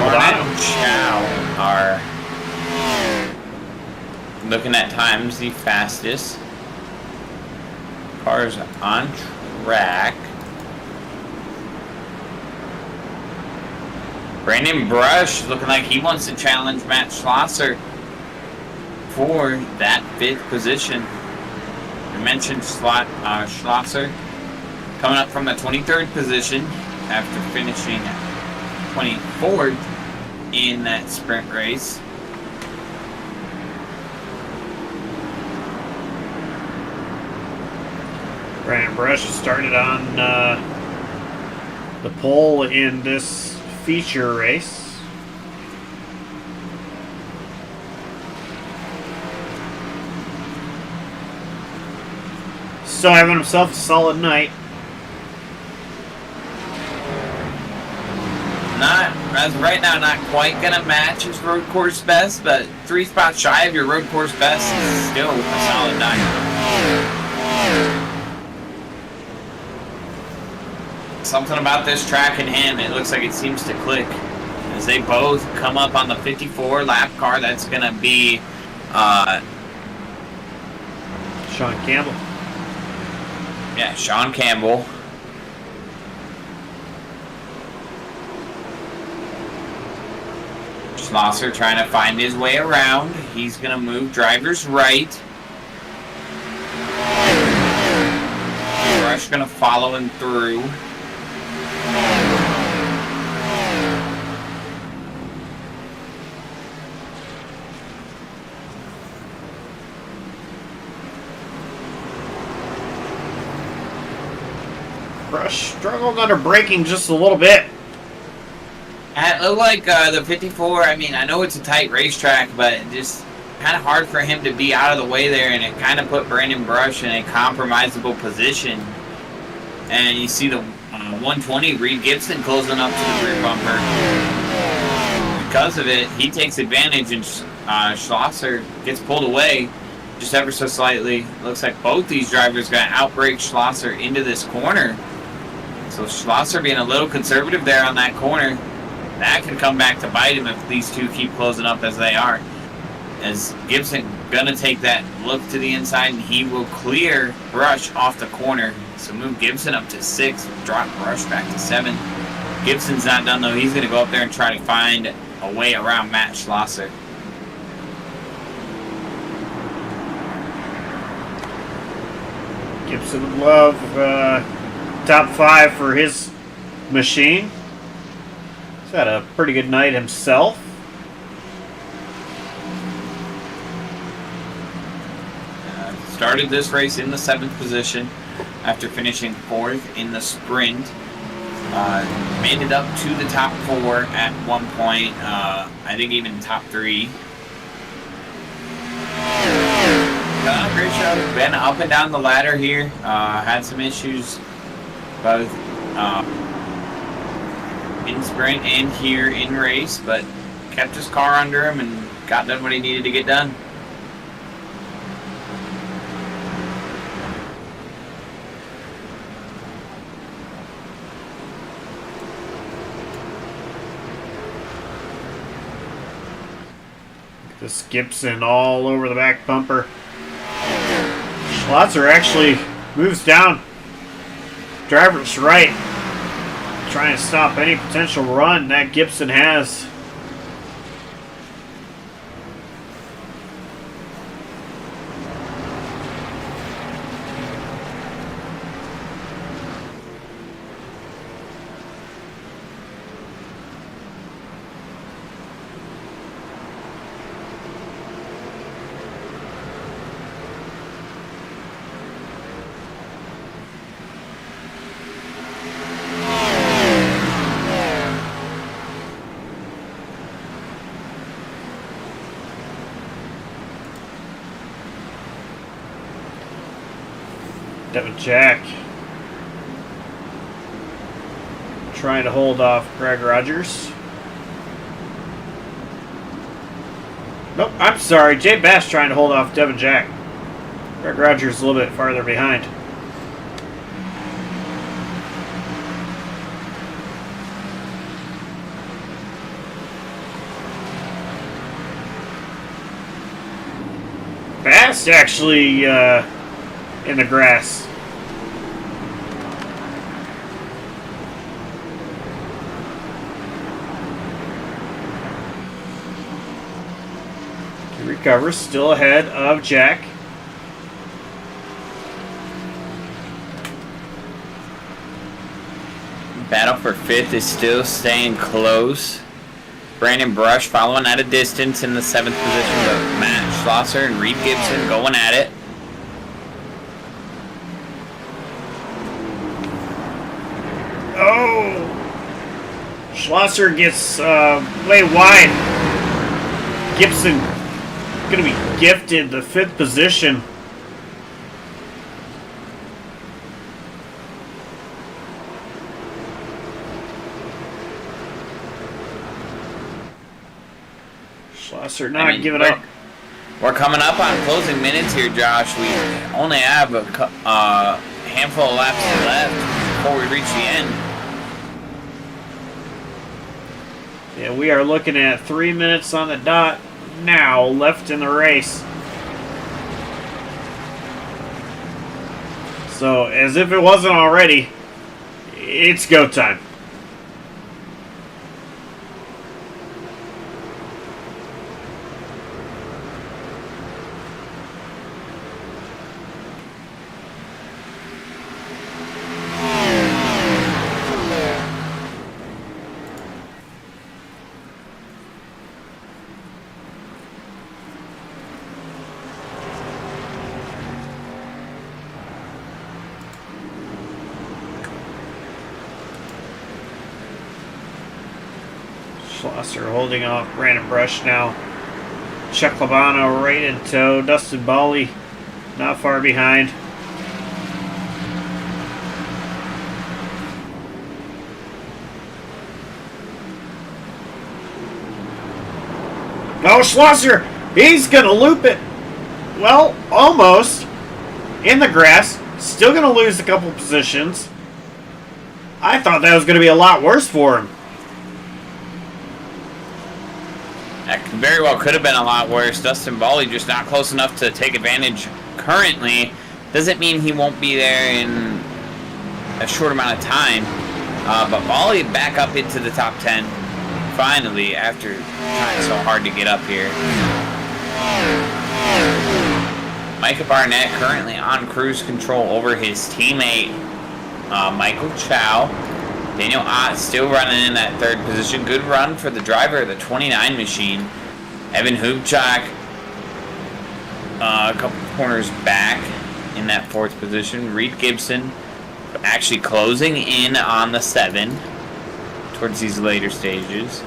Barnett and Chow are looking at times the fastest. Cars on track. Brandon Brush looking like he wants to challenge Matt Schlosser for that 5th position. I mentioned Schlosser coming up from the 23rd position after finishing 24th in that sprint race. Brandon Brush started on the pole in this feature race. Still having himself a solid night. Not, as of right now, not quite gonna match his road course best, but 3 spots shy of your road course best is still a solid night. Something about this track and him, it looks like it seems to click. As they both come up on the 54 lap car, that's gonna be Sean Campbell. Yeah, Sean Campbell. Schlosser trying to find his way around. He's going to move drivers right. Rush going to follow him through. Rush struggled under braking just a little bit. It looked like the 54, I mean, I know it's a tight racetrack, but just kind of hard for him to be out of the way there, and it kind of put Brandon Brush in a compromisable position. And you see the 120, Reed Gibson closing up to the rear bumper. Because of it, he takes advantage, and Schlosser gets pulled away just ever so slightly. Looks like both these drivers going to outbrake Schlosser into this corner. So Schlosser being a little conservative there on that corner. That can come back to bite him if these two keep closing up as they are. As Gibson gonna take that look to the inside, and he will clear Brush off the corner. So move Gibson up to 6, drop Brush back to 7. Gibson's not done though. He's gonna go up there and try to find a way around Matt Schlosser. Gibson would love top 5 for his machine. He's had a pretty good night himself. Started this race in the 7th position after finishing 4th in the sprint. Made it up to the top 4 at one point. I think even top 3. Done a great job. Been up and down the ladder here. Had some issues both in sprint and here in race, but kept his car under him and got done what he needed to get done. This Gibson all over the back bumper. Schlosser actually moves down driver's right, trying to stop any potential run that Gibson has. Devin Jack trying to hold off Greg Rogers. Nope, I'm sorry. Jay Bass trying to hold off Devin Jack. Greg Rogers a little bit farther behind. Bass actually in the grass. He recovers, still ahead of Jack. Battle for 5th is still staying close. Brandon Brush following at a distance in the 7th position, but Matt Schlosser and Reed Gibson going at it. Oh! Schlosser gets way wide. Gibson going to be gifted the 5th position. Schlosser not giving up. We're coming up on closing minutes here, Josh. We only have a handful of laps left before we reach the end. Yeah, we are looking at 3 minutes on the dot now left in the race. So, as if it wasn't already, it's go time. Schlosser holding off Brandon Brush now. Chuck Labano right in tow. Dustin Bally not far behind. Oh, Schlosser! He's gonna loop it! Well, almost. In the grass. Still gonna lose a couple positions. I thought that was gonna be a lot worse for him. That very well could have been a lot worse. Dustin Bally just not close enough to take advantage currently. Doesn't mean he won't be there in a short amount of time. But Bally back up into the top 10 finally after trying so hard to get up here. Micah Barnett currently on cruise control over his teammate Michael Chow. Daniel Ott still running in that third position. Good run for the driver of the 29 machine. Evan Hubchak a couple corners back in that fourth position. Reed Gibson actually closing in on the 7 towards these later stages.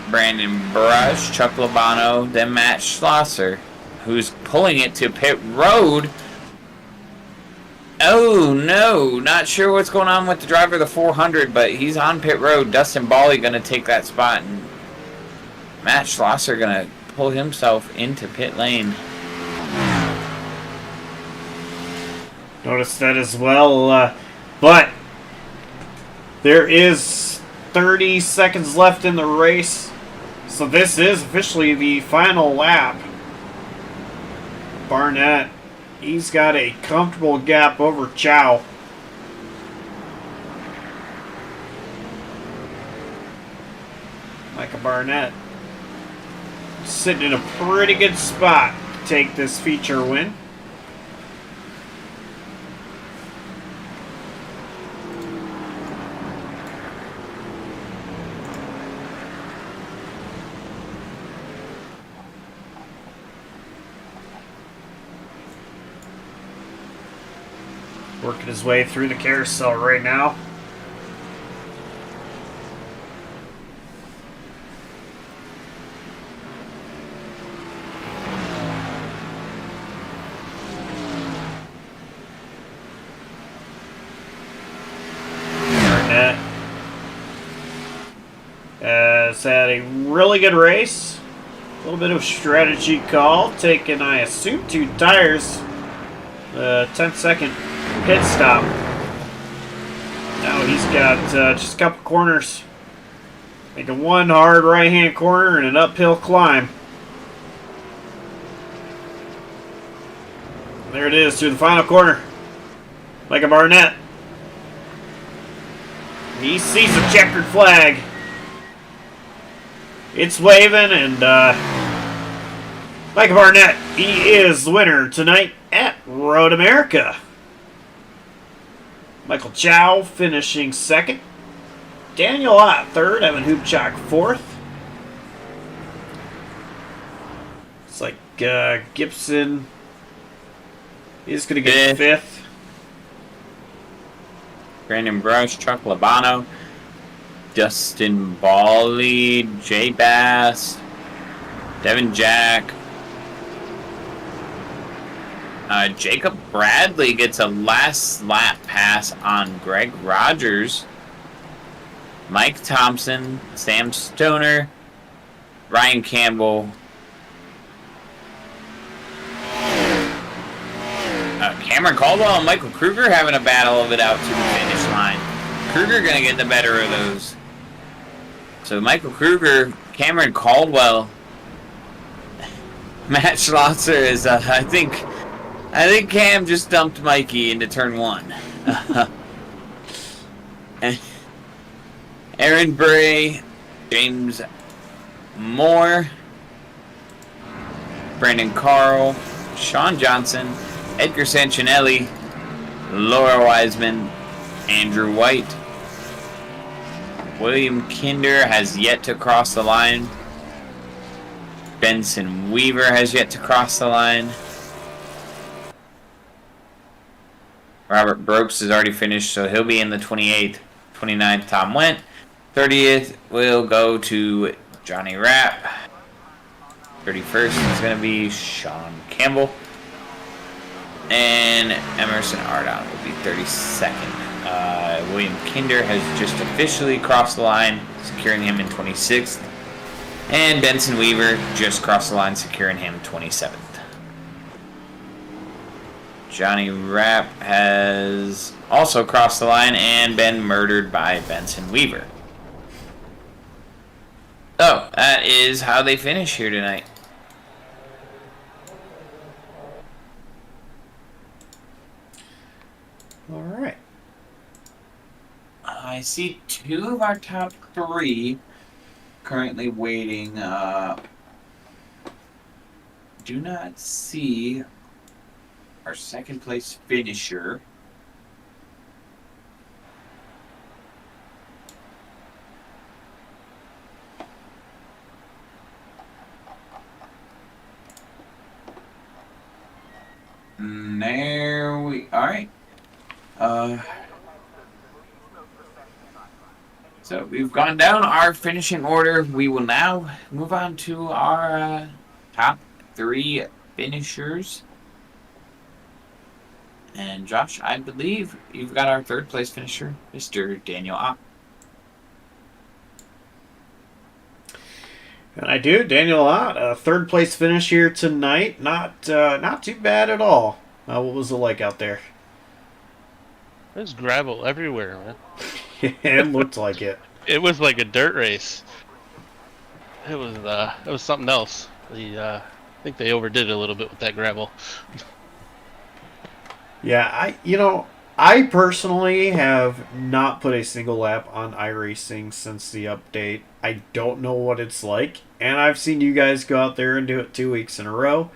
Brandon Brush, Chuck Labano, then Matt Schlosser, who's pulling it to pit road. Oh no, not sure what's going on with the driver of the 400, but he's on pit road. Dustin Bally going to take that spot, and Matt Schlosser going to pull himself into pit lane. Notice that as well, but there is 30 seconds left in the race, so this is officially the final lap. Barnett, he's got a comfortable gap over Chow. Micah Barnett sitting in a pretty good spot to take this feature win. Working his way through the carousel right now. Barnett has had a really good race. A little bit of strategy call, taking, I assume, 2 tires. 10-second pit stop. Now he's got just a couple corners. Making one hard right-hand corner and an uphill climb. There it is through the final corner. Micah Barnett. He sees the checkered flag. It's waving, and Micah Barnett, he is the winner tonight at Road America. Michael Chow finishing second. Daniel Ott third. Evan Hubchak fourth. It's like Gibson is going to get fifth. Brandon Brush, Chuck Labano, Dustin Bally, Jay Bass, Devin Jack. Jacob Bradley gets a last lap pass on Greg Rogers. Mike Thompson, Sam Stoner, Ryan Campbell, Cameron Caldwell and Michael Kruger having a battle of it out to the finish line. Kruger gonna get the better of those. So Michael Kruger, Cameron Caldwell, Matt Schlosser is. I think Cam just dumped Mikey into turn 1. Aaron Bray, James Moore, Brandon Carl, Sean Johnson, Edgar Sancinelli, Laura Wiseman, Andrew White. William Kinder has yet to cross the line. Benson Weaver has yet to cross the line. Robert Brooks has already finished, so he'll be in the 28th. 29th, Tom Went. 30th will go to Johnny Rapp. 31st is going to be Sean Campbell. And Emerson Ardon will be 32nd. William Kinder has just officially crossed the line, securing him in 26th. And Benson Weaver just crossed the line, securing him 27th. Johnny Rapp has also crossed the line and been murdered by Benson Weaver. So, that is how they finish here tonight. All right. I see 2 of our top 3 currently waiting. Do not see our second place finisher. There we. All right. So we've gone down our finishing order. We will now move on to our top 3 finishers. And Josh, I believe you've got our 3rd place finisher, Mr. Daniel Opp. And I do, Daniel Ott, a 3rd place finish here tonight. Not too bad at all. What was it like out there? There's gravel everywhere, man. It looked like it. It was like a dirt race. It was something else. I think they overdid it a little bit with that gravel. Yeah, I personally have not put a single lap on iRacing since the update. I don't know what it's like, and I've seen you guys go out there and do it 2 weeks in a row.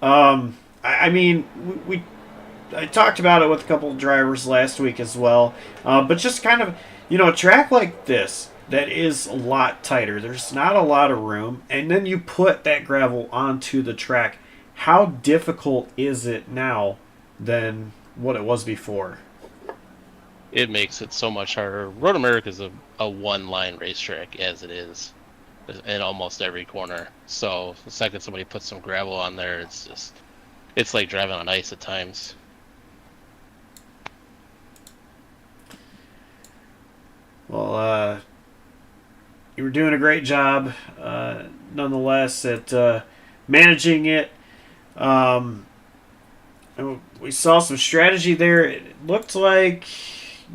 I mean, I talked about it with a couple of drivers last week as well, but just kind of, a track like this that is a lot tighter. There's not a lot of room, and then you put that gravel onto the track. How difficult is it now than what it was before? It makes it so much harder. Road America is a one-line racetrack as it is in almost every corner. So the second somebody puts some gravel on there, it's like driving on ice at times. Well, you were doing a great job, nonetheless, at managing it. We saw some strategy there. It looked like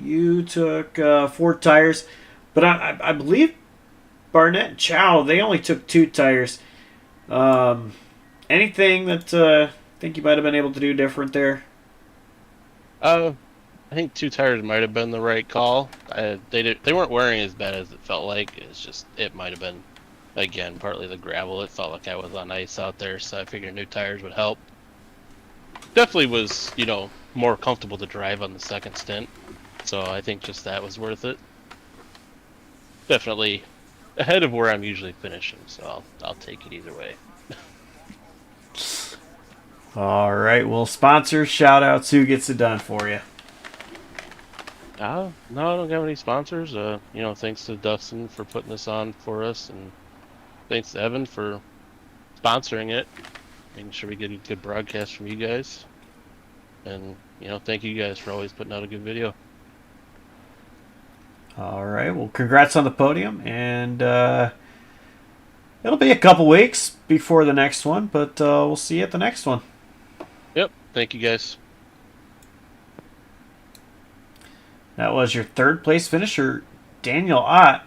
you took 4 tires, but I believe Barnett and Chow, they only took 2 tires. Anything that think you might have been able to do different there? I think 2 tires might have been the right call. They weren't wearing as bad as it felt like. It's just, it might have been, again, partly the gravel. It felt like I was on ice out there, so I figured new tires would help. Definitely was, more comfortable to drive on the second stint. So I think just that was worth it. Definitely ahead of where I'm usually finishing, so I'll take it either way. All right. Well, sponsors, shout outs. Who gets it done for you? No, I don't have any sponsors. Thanks to Dustin for putting this on for us, and thanks to Evan for sponsoring it, making sure we get a good broadcast from you guys. And, thank you guys for always putting out a good video. All right. Well, congrats on the podium, and it'll be a couple weeks before the next one, but we'll see you at the next one. Yep. Thank you guys. That was your third place finisher, Daniel Ott.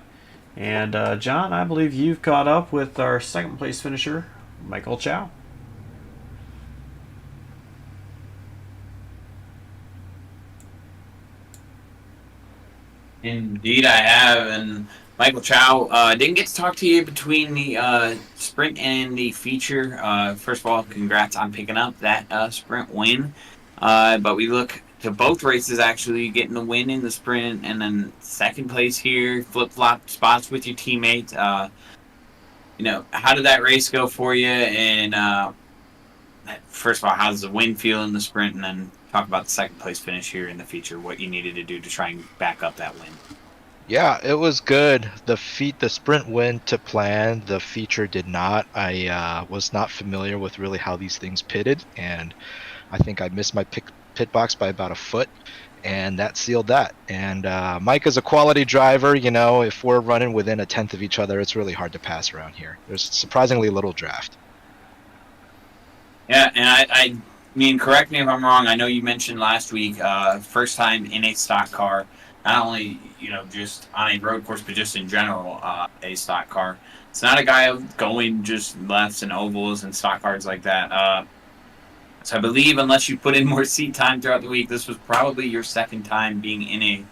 And John, I believe you've caught up with our second place finisher, Michael Chow. Indeed, I have. And Michael Chow, didn't get to talk to you between the sprint and the feature. First of all, congrats on picking up that sprint win. But we look to both races actually getting the win in the sprint, and then second place here, flip-flop spots with your teammate. How did that race go for you? And first of all, how does the win feel in the sprint? And then talk about the second place finish here in the feature, what you needed to do to try and back up that win. Yeah, it was good. The sprint went to plan. The feature did not. I was not familiar with really how these things pitted, and I think I missed my pit box by about a foot, and that sealed that. And Mike is a quality driver. If we're running within a tenth of each other, it's really hard to pass around here. There's surprisingly little draft. Yeah, and I mean, correct me if I'm wrong. I know you mentioned last week, first time in a stock car, not only just on a road course, but just in general, a stock car. It's not a guy going just lefts and ovals and stock cars like that. So I believe, unless you put in more seat time throughout the week, this was probably your second time being in a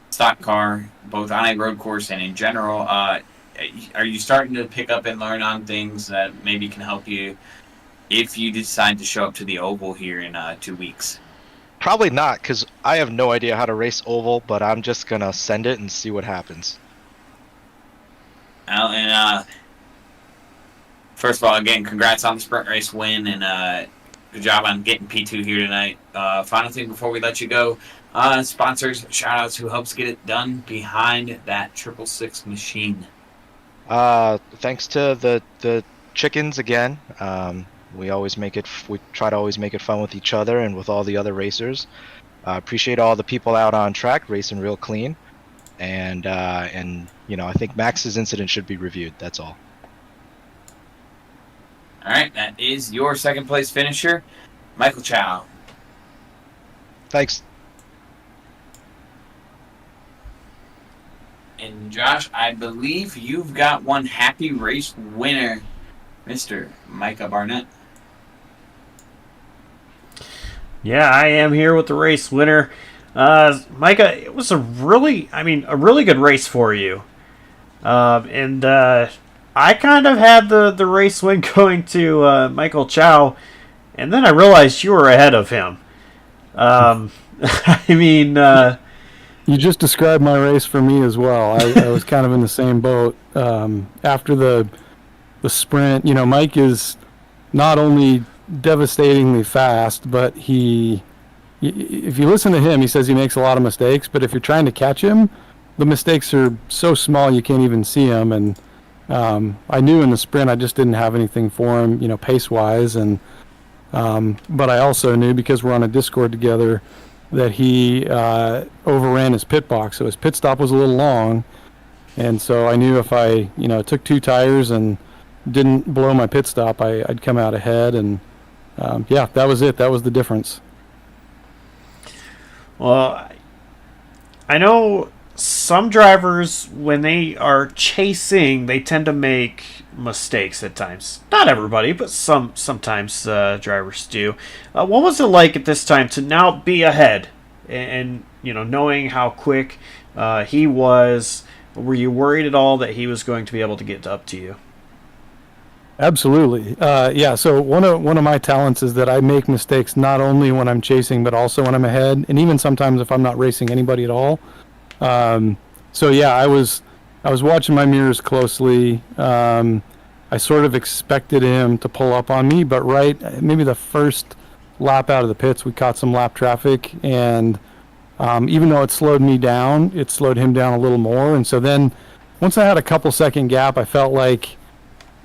stock car, both on a road course and in general. Are you starting to pick up and learn on things that maybe can help you if you decide to show up to the oval here in 2 weeks? Probably not, because I have no idea how to race oval, but I'm just going to send it and see what happens. Well, and first of all, again, congrats on the sprint race win, and good job on getting P2 here tonight. Final thing before we let you go, sponsors, shout-outs, who helps get it done behind that 666 machine. Thanks to the chickens again. We try to always make it fun with each other and with all the other racers. Appreciate all the people out on track racing real clean, and I think Max's incident should be reviewed. That's all. All right, that is your second place finisher, Michael Chow. Thanks. And Josh, I believe you've got one happy race winner, Mr. Micah Barnett. Yeah, I am here with the race winner. Micah, it was a really good race for you. And I kind of had the race win going to Michael Chow, and then I realized you were ahead of him. You just described my race for me as well. I was kind of in the same boat. After the sprint, Mike is not only devastatingly fast, but if you listen to him, he says he makes a lot of mistakes, but if you're trying to catch him, the mistakes are so small you can't even see them. And I knew in the sprint I just didn't have anything for him, pace-wise, and but I also knew, because we're on a Discord together, that he overran his pit box, so his pit stop was a little long, and so I knew if I took 2 tires and didn't blow my pit stop, I'd come out ahead, and that was it. That was the difference. Well, I know some drivers, when they are chasing, they tend to make mistakes at times. Not everybody, but sometimes drivers do. What was it like at this time to now be ahead and knowing how quick he was? Were you worried at all that he was going to be able to get up to you? Absolutely. So one of my talents is that I make mistakes not only when I'm chasing, but also when I'm ahead, and even sometimes if I'm not racing anybody at all. I was watching my mirrors closely. I sort of expected him to pull up on me, but maybe the first lap out of the pits, we caught some lap traffic, and even though it slowed me down, it slowed him down a little more. And so then once I had a couple second gap, I felt like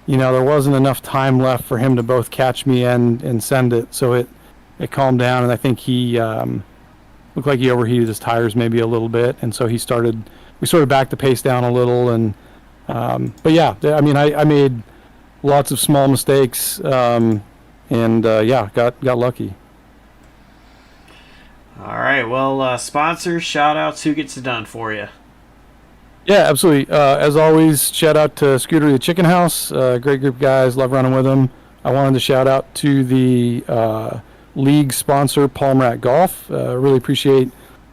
there wasn't enough time left for him to both catch me and send it. So it calmed down, and I think he looked like he overheated his tires maybe a little bit, and so we sort of backed the pace down a little, and but yeah, I mean, I made lots of small mistakes, and yeah, got lucky. All right. Well, sponsors, shout outs. Who gets it done for you? Yeah, absolutely. As always, shout out to Scooter the Chicken House. Great group of guys. Love running with them. I wanted to shout out to the league sponsor, Palmrat Golf. Really appreciate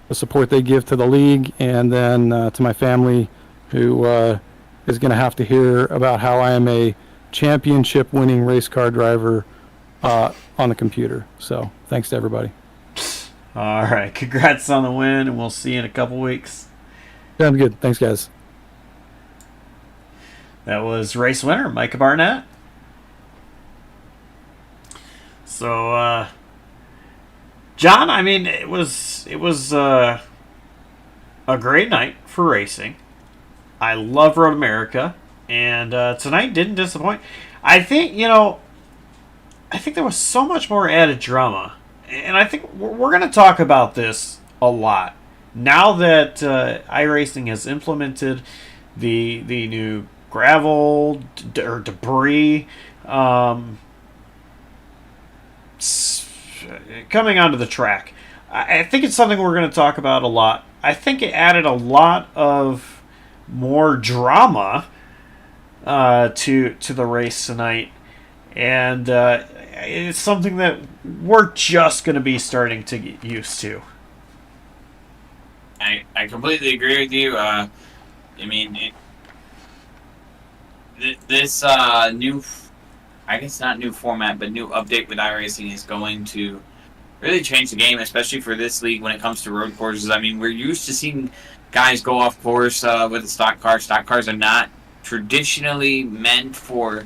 the support they give to the league, and then to my family, who is going to have to hear about how I am a championship-winning race car driver on the computer. So thanks to everybody. All right. Congrats on the win, and we'll see you in a couple weeks. Sounds good. Thanks, guys. That was race winner Micah Barnett. So, John, I mean, it was a great night for racing. I love Road America, and tonight didn't disappoint. I think there was so much more added drama, and I think we're going to talk about this a lot now that iRacing has implemented the new gravel or debris coming onto the track. I think it's something we're going to talk about a lot. I think it added a lot of more drama to the race tonight, and it's something that we're just going to be starting to get used to. I completely agree with you. I mean, this new, I guess not new format, but new update with iRacing is going to really change the game, especially for this league when it comes to road courses. I mean, we're used to seeing guys go off course with a stock car. Stock cars are not traditionally meant for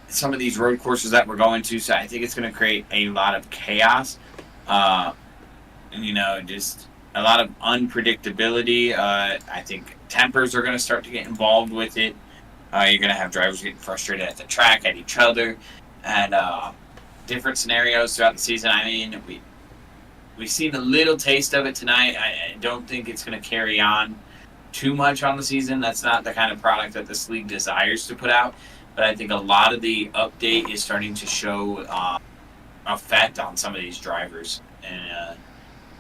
some of these road courses that we're going to, so I think it's going to create a lot of chaos. And, just a lot of unpredictability. I think tempers are going to start to get involved with it. You're going to have drivers getting frustrated at the track, at each other, and different scenarios throughout the season. I mean, we've seen a little taste of it tonight. I don't think it's going to carry on too much on the season. That's not the kind of product that this league desires to put out. But I think a lot of the update is starting to show effect on some of these drivers. And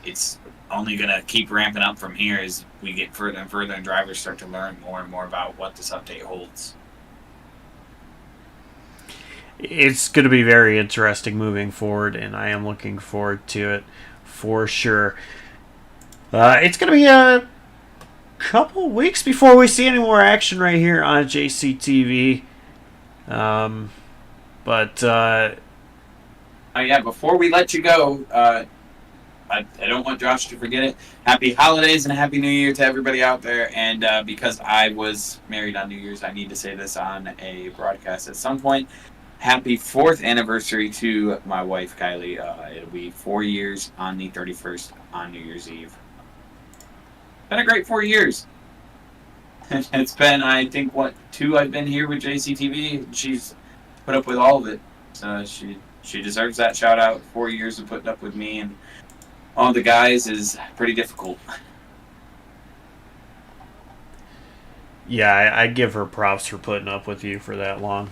it's only going to keep ramping up from here as we get further and further and drivers start to learn more and more about what this update holds. It's going to be very interesting moving forward, and I am looking forward to it for sure. It's going to be a couple weeks before we see any more action right here on JCTV. Before we let you go, I don't want Josh to forget it. Happy holidays and a happy new year to everybody out there. And because I was married on New Year's, I need to say this on a broadcast at some point. Happy 4th anniversary to my wife, Kylie. It'll be 4 years on the 31st on New Year's Eve. Been a great 4 years. It's been, I think, 2 I've been here with JCTV. She's put up with all of it. So she deserves that shout out. 4 years of putting up with me and all the guys is pretty difficult. Yeah, I give her props for putting up with you for that long.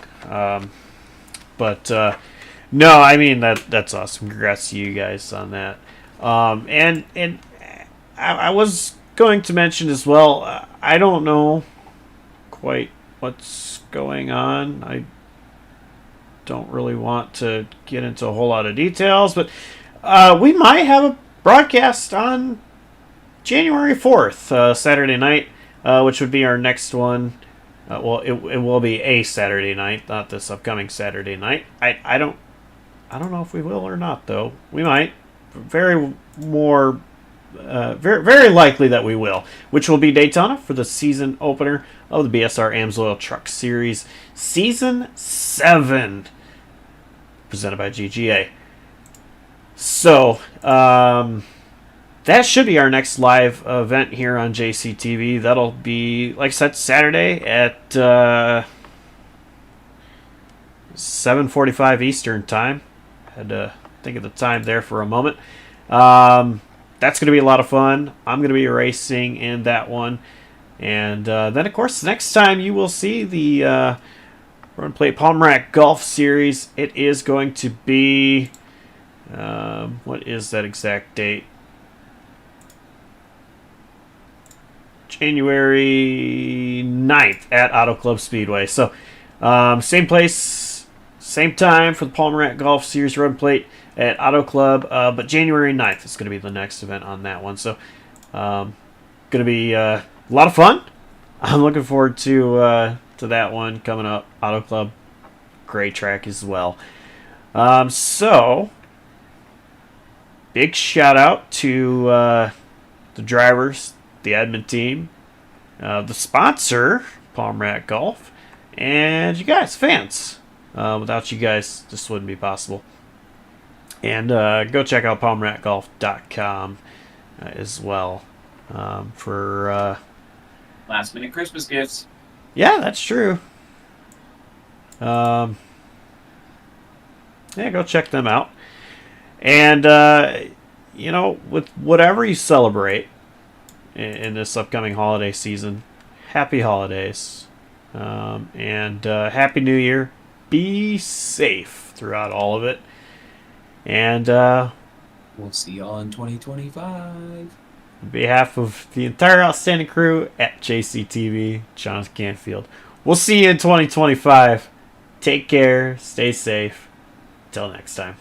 No, I mean that's awesome. Congrats to you guys on that. And I was going to mention as well. I don't know quite what's going on. I don't really want to get into a whole lot of details, but we might have a broadcast on January 4th, Saturday night, which would be our next one. It will be a Saturday night, not this upcoming Saturday night. I don't know if we will or not, though. We might. Very likely that we will, which will be Daytona for the season opener of the BSR AMSOIL Truck Series Season 7, presented by GGA. So, that should be our next live event here on JCTV. That'll be, like I said, Saturday at 7:45 Eastern Time. Had to think of the time there for a moment. that's going to be a lot of fun. I'm going to be racing in that one. And then, of course, next time you will see the Run Play Palmerack Golf Series, it is going to be... what is that exact date? January 9th at Auto Club Speedway. So, same place, same time for the Palmerack Golf Series Run Plate at Auto Club, but January 9th is going to be the next event on that one. So, going to be a lot of fun. I'm looking forward to that one coming up. Auto Club, great track as well. So, big shout out to the drivers, the admin team, the sponsor, Palmerack Golf, and you guys, fans. Without you guys, this wouldn't be possible. And go check out palmerackgolf.com as well for... Last minute Christmas gifts. Yeah, that's true. Yeah, go check them out. And, with whatever you celebrate in this upcoming holiday season, happy holidays. And Happy New Year. Be safe throughout all of it. And We'll see y'all in 2025. on behalf of the entire outstanding crew at JCTV, Jonathan Canfield, we'll see you in 2025. Take care. Stay safe. Till next time.